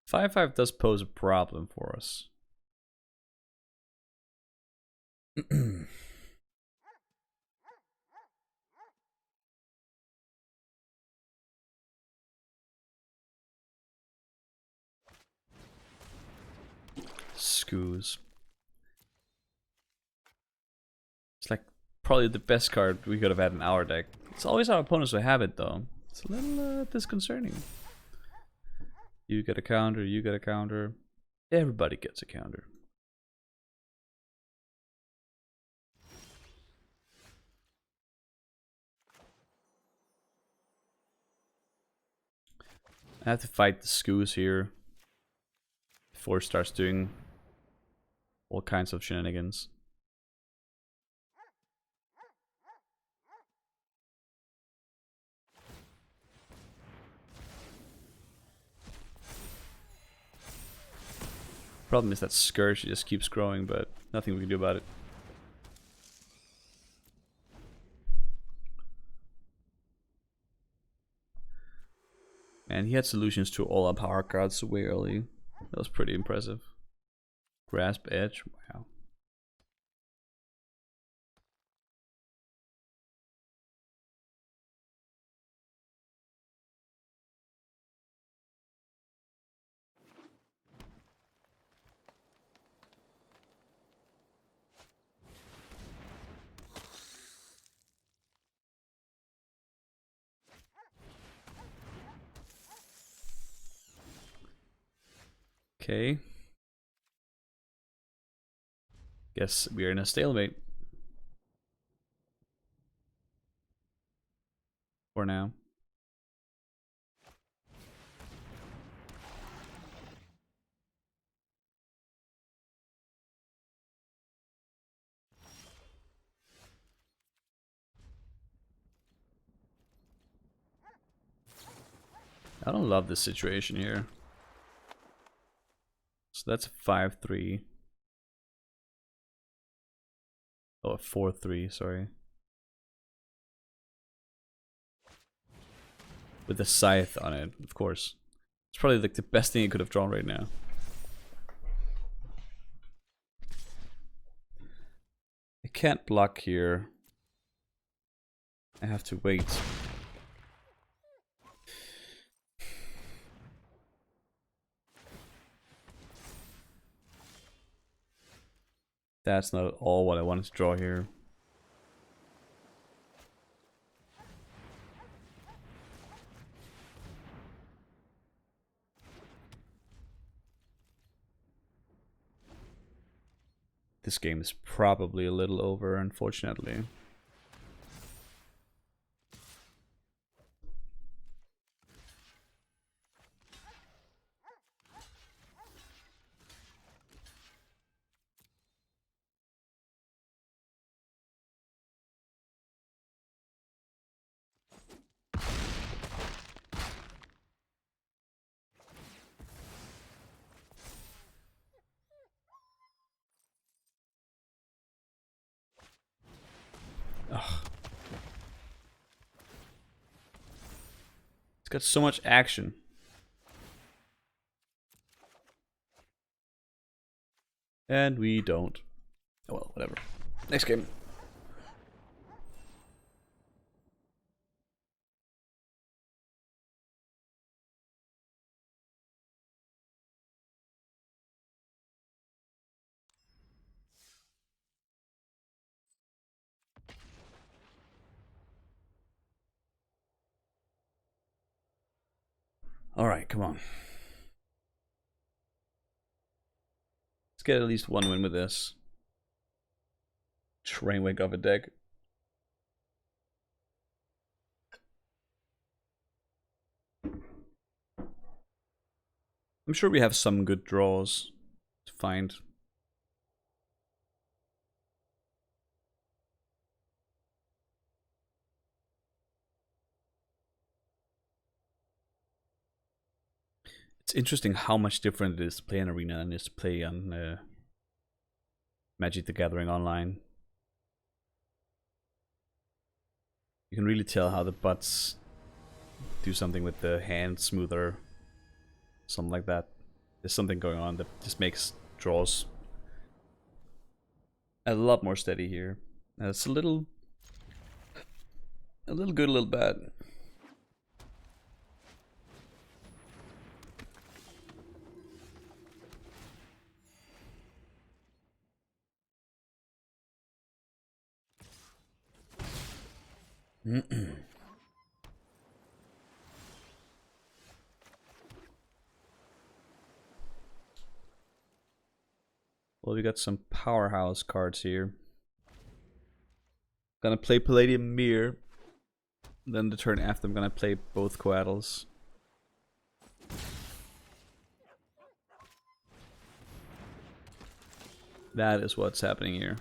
Five does pose a problem for us. Scoos. It's like probably the best card we could have had in our deck. It's always our opponents who have it though. It's a little disconcerting. You get a counter, you get a counter. Everybody gets a counter. I have to fight the Scoos here before it starts doing all kinds of shenanigans. Problem is that Scourge just keeps growing, but nothing we can do about it. And he had solutions to all our power cards way early. That was pretty impressive. Grasp Edge, wow. Okay. Guess we are in a stalemate. For now. I don't love this situation here. So that's a 5-3. Oh, a 4-3, sorry. With the Scythe on it, of course. It's probably like the best thing he could have drawn right now. I can't block here. I have to wait. That's not at all what I wanted to draw here. This game is probably a little over, unfortunately. Ugh. It's got so much action. And we don't. Oh well, whatever. Next game. Alright, come on. Let's get at least one win with this. Trainwreck of a deck. I'm sure we have some good draws to find. It's interesting how much different it is to play in Arena than it is to play on Magic the Gathering Online. You can really tell how the bots do something with the hand smoother. Something like that. There's something going on that just makes draws a lot more steady here. It's a little good, a little bad. Well, we got some powerhouse cards here. Gonna play Palladium Mirror. Then the turn after, I'm gonna play both Coatls. That is what's happening here.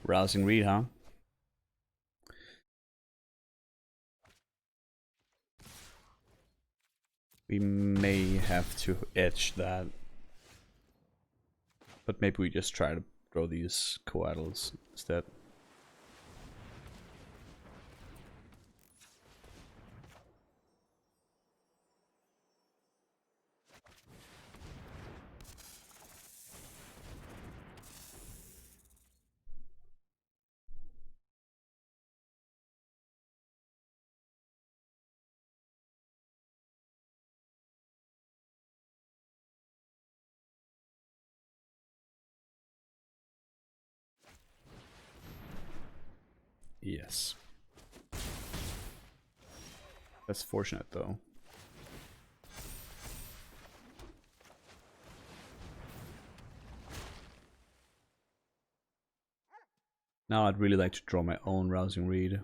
Rousing read, huh? We may have to etch that. But maybe we just try to throw these Coatls instead. Yes. That's fortunate though. Now I'd really like to draw my own Rousing Read.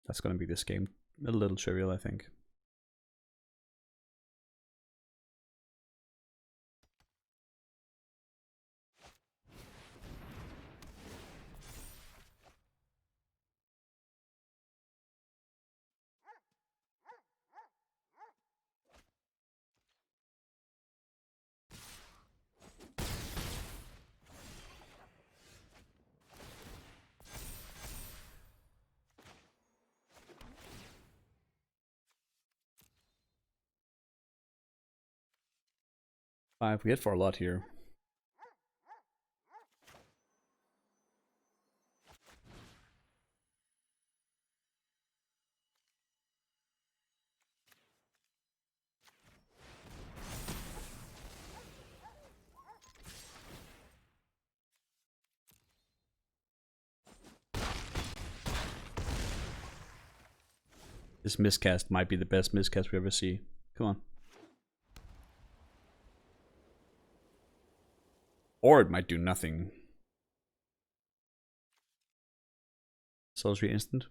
That's gonna be this game. A little trivial, I think. 5. We hit for a lot here. This miscast might be the best miscast we ever see. Come on. Or it might do nothing. Sorcery instant.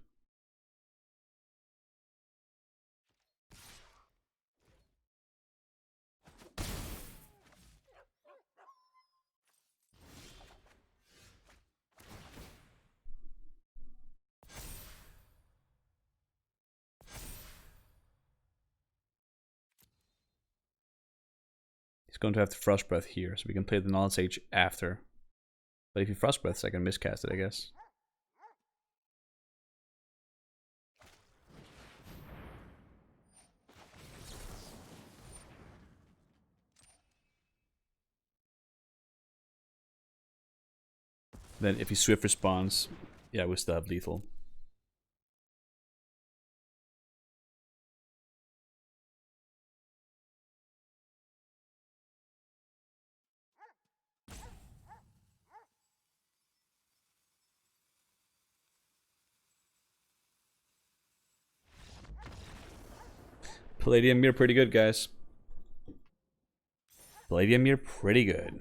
He's going to have the Frost Breath here, so we can play the Knowledge Sage after. But if he Frost Breaths, I can miscast it, I guess. Then if he Swift responds, yeah, we still have lethal. Palladium Mirror pretty good, guys. Palladium Mirror pretty good.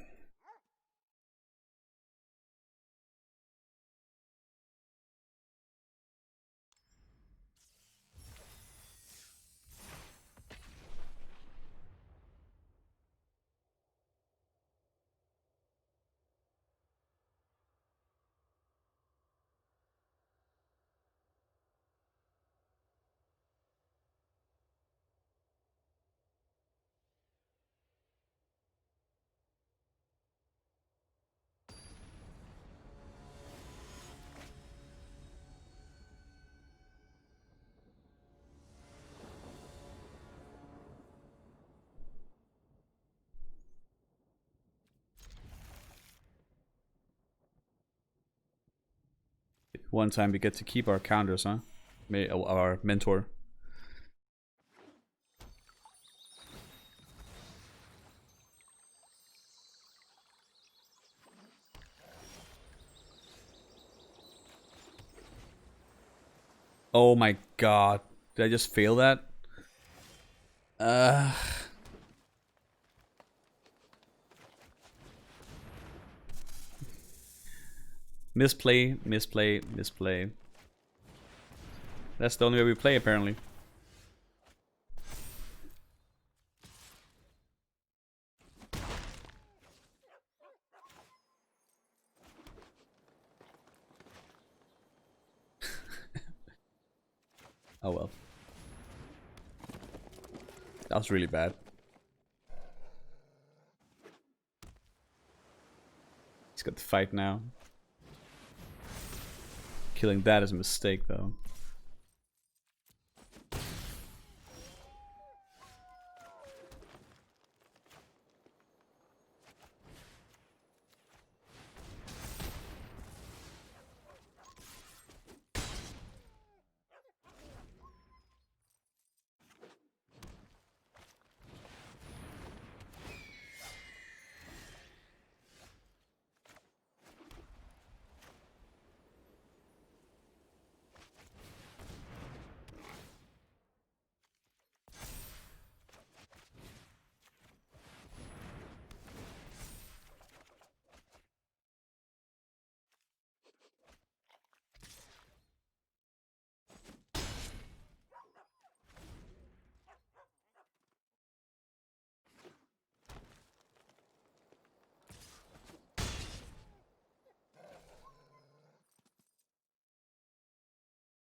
One time we get to keep our counters, huh? Our mentor. Oh my god. Did I just fail that? Misplay, misplay, misplay. That's the only way we play, apparently. Oh well. That was really bad. He's got the fight now. Killing that is a mistake, though.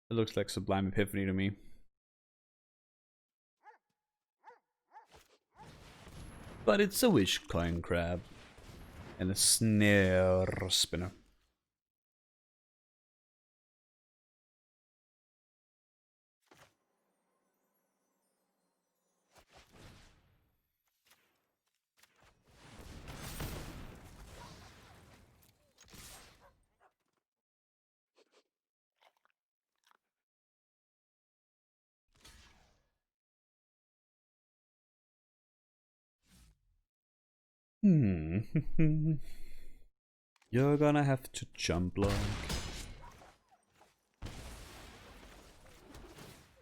It looks like Sublime Epiphany to me. But it's a Wish Coin Crab. And a Snare Spinner. You're gonna have to jump block.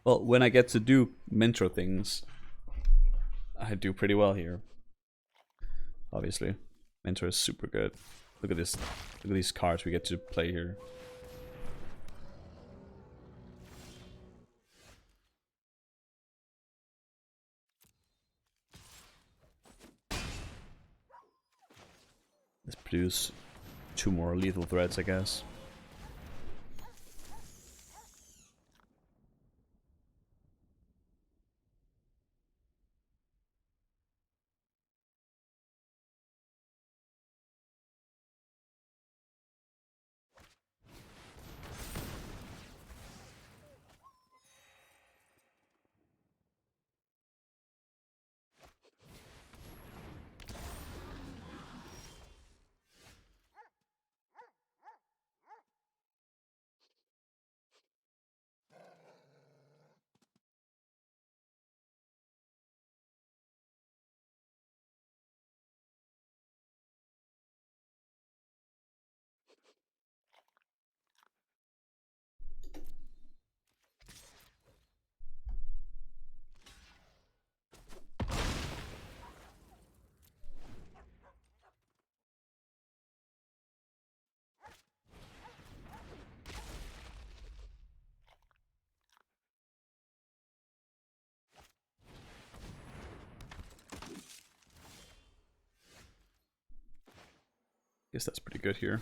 Well, when I get to do mentor things, I do pretty well here. Obviously, mentor is super good. Look at this. Look at these cards we get to play here. Let's produce 2 more lethal threats, I guess. Guess that's pretty good here.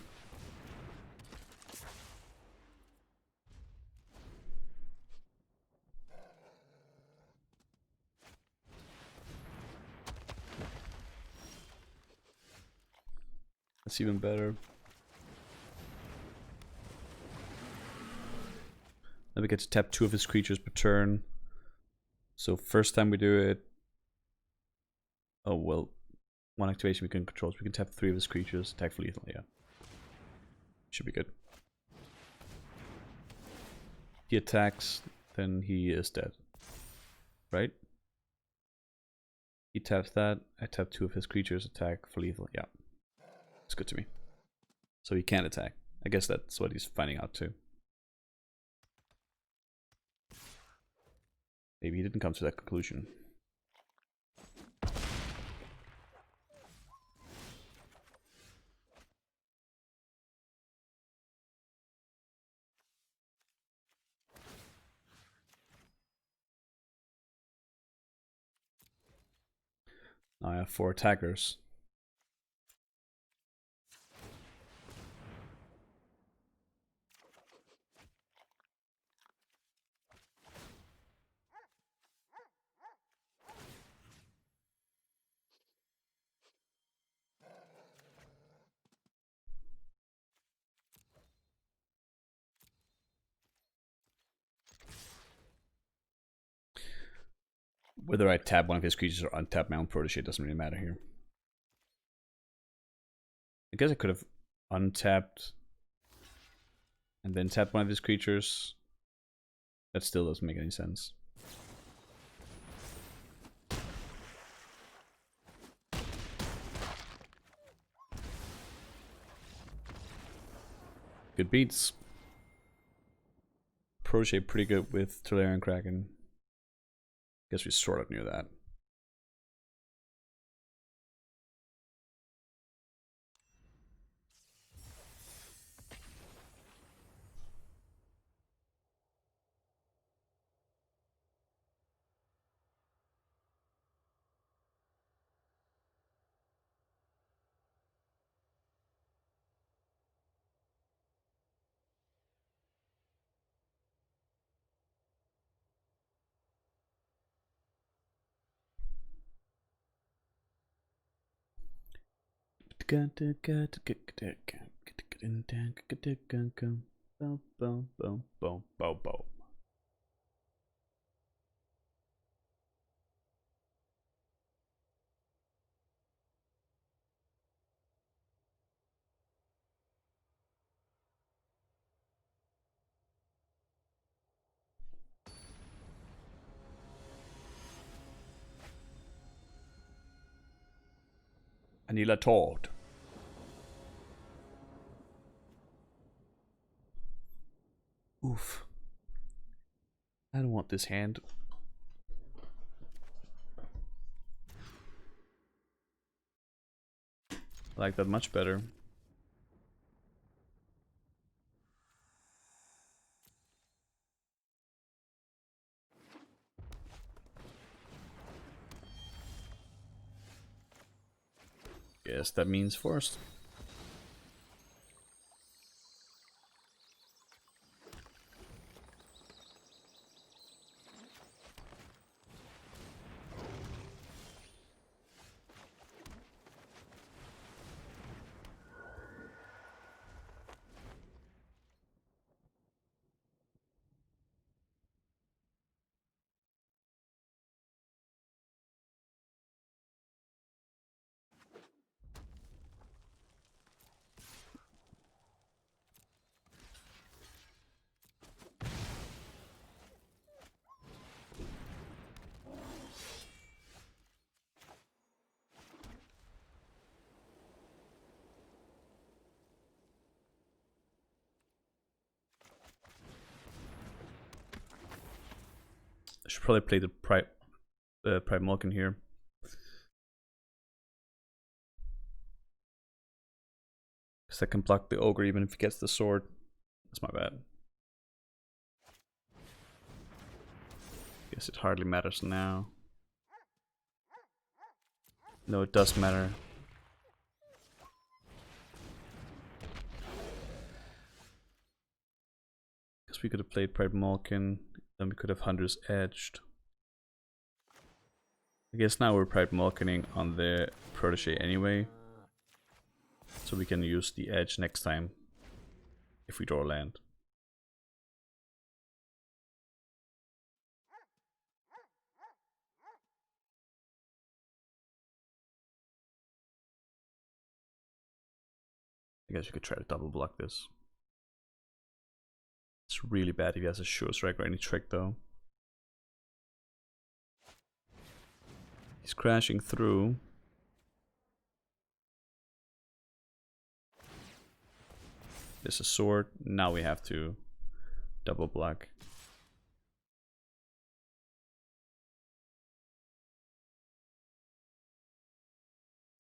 That's even better. Then we get to tap 2 of his creatures per turn. So first time we do it... Oh, well. 1 activation we can control. So we can tap 3 of his creatures, attack for lethal, yeah. Should be good. He attacks, then he is dead. Right? He taps that, I tap 2 of his creatures, attack for lethal, yeah. It's good to me. So he can't attack. I guess that's what he's finding out too. Maybe he didn't come to that conclusion. Now I have 4 attackers. Whether I tap one of his creatures or untap my own protege doesn't really matter here. I guess I could have untapped and then tapped one of his creatures. That still doesn't make any sense. Good beats. Protege pretty good with Tolarian Kraken. Guess we sort of knew that. I Annihilator. Oof. I don't want this hand. I like that much better. Guess that means forest. I should probably play the Primulk in here. Because I can block the ogre even if he gets the sword. That's my bad. Guess it hardly matters now. No, it does matter. Because we could have played Primulk in, then we could have Hunter's Edged. I guess now we're Primulking on the Protege anyway. So we can use the Edge next time if we draw land. I guess you could try to double block this. It's really bad if he has a Sure Strike or any trick though. He's crashing through. There's a sword. Now we have to double block.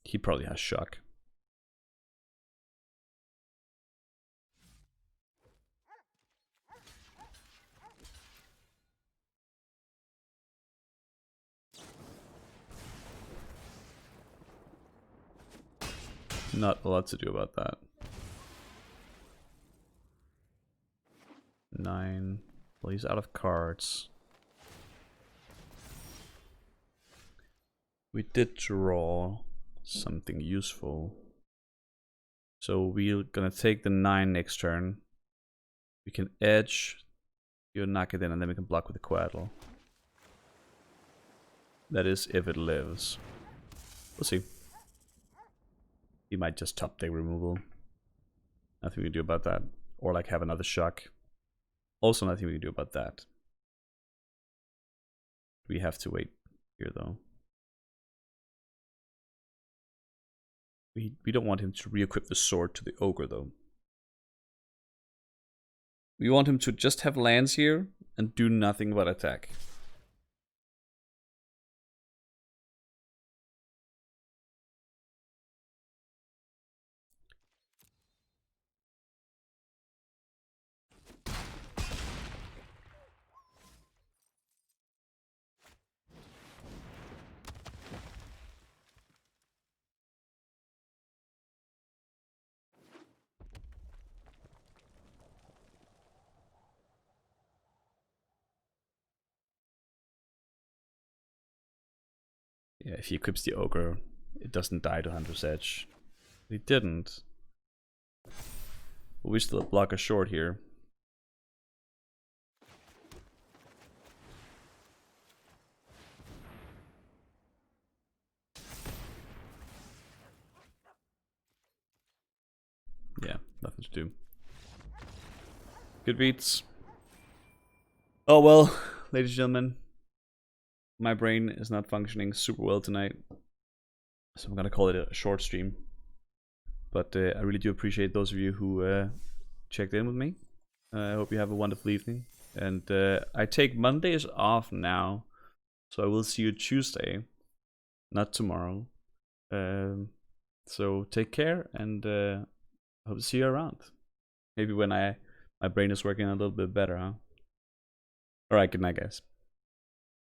He probably has shock. Not a lot to do about that. 9. Well, he's out of cards. We did draw something useful. So we're gonna take the 9 next turn. We can edge, you knock it in, and then we can block with the Quaddle. That is if it lives. We'll see. He might just top deck removal. Nothing we can do about that. Or like have another shock. Also nothing we can do about that. We have to wait here though. We don't want him to re-equip the sword to the ogre though. We want him to just have lands here and do nothing but attack. Yeah, if he equips the ogre, it doesn't die to Hunter's Edge. He didn't. But we still block a short here. Yeah, nothing to do. Good beats. Oh well, ladies and gentlemen. My brain is not functioning super well tonight. So I'm gonna call it a short stream. But I really do appreciate those of you who checked in with me. I hope you have a wonderful evening. And I take Mondays off now, so I will see you Tuesday, not tomorrow. So take care, and hope to see you around. Maybe when my brain is working a little bit better, huh? Alright, good night, guys.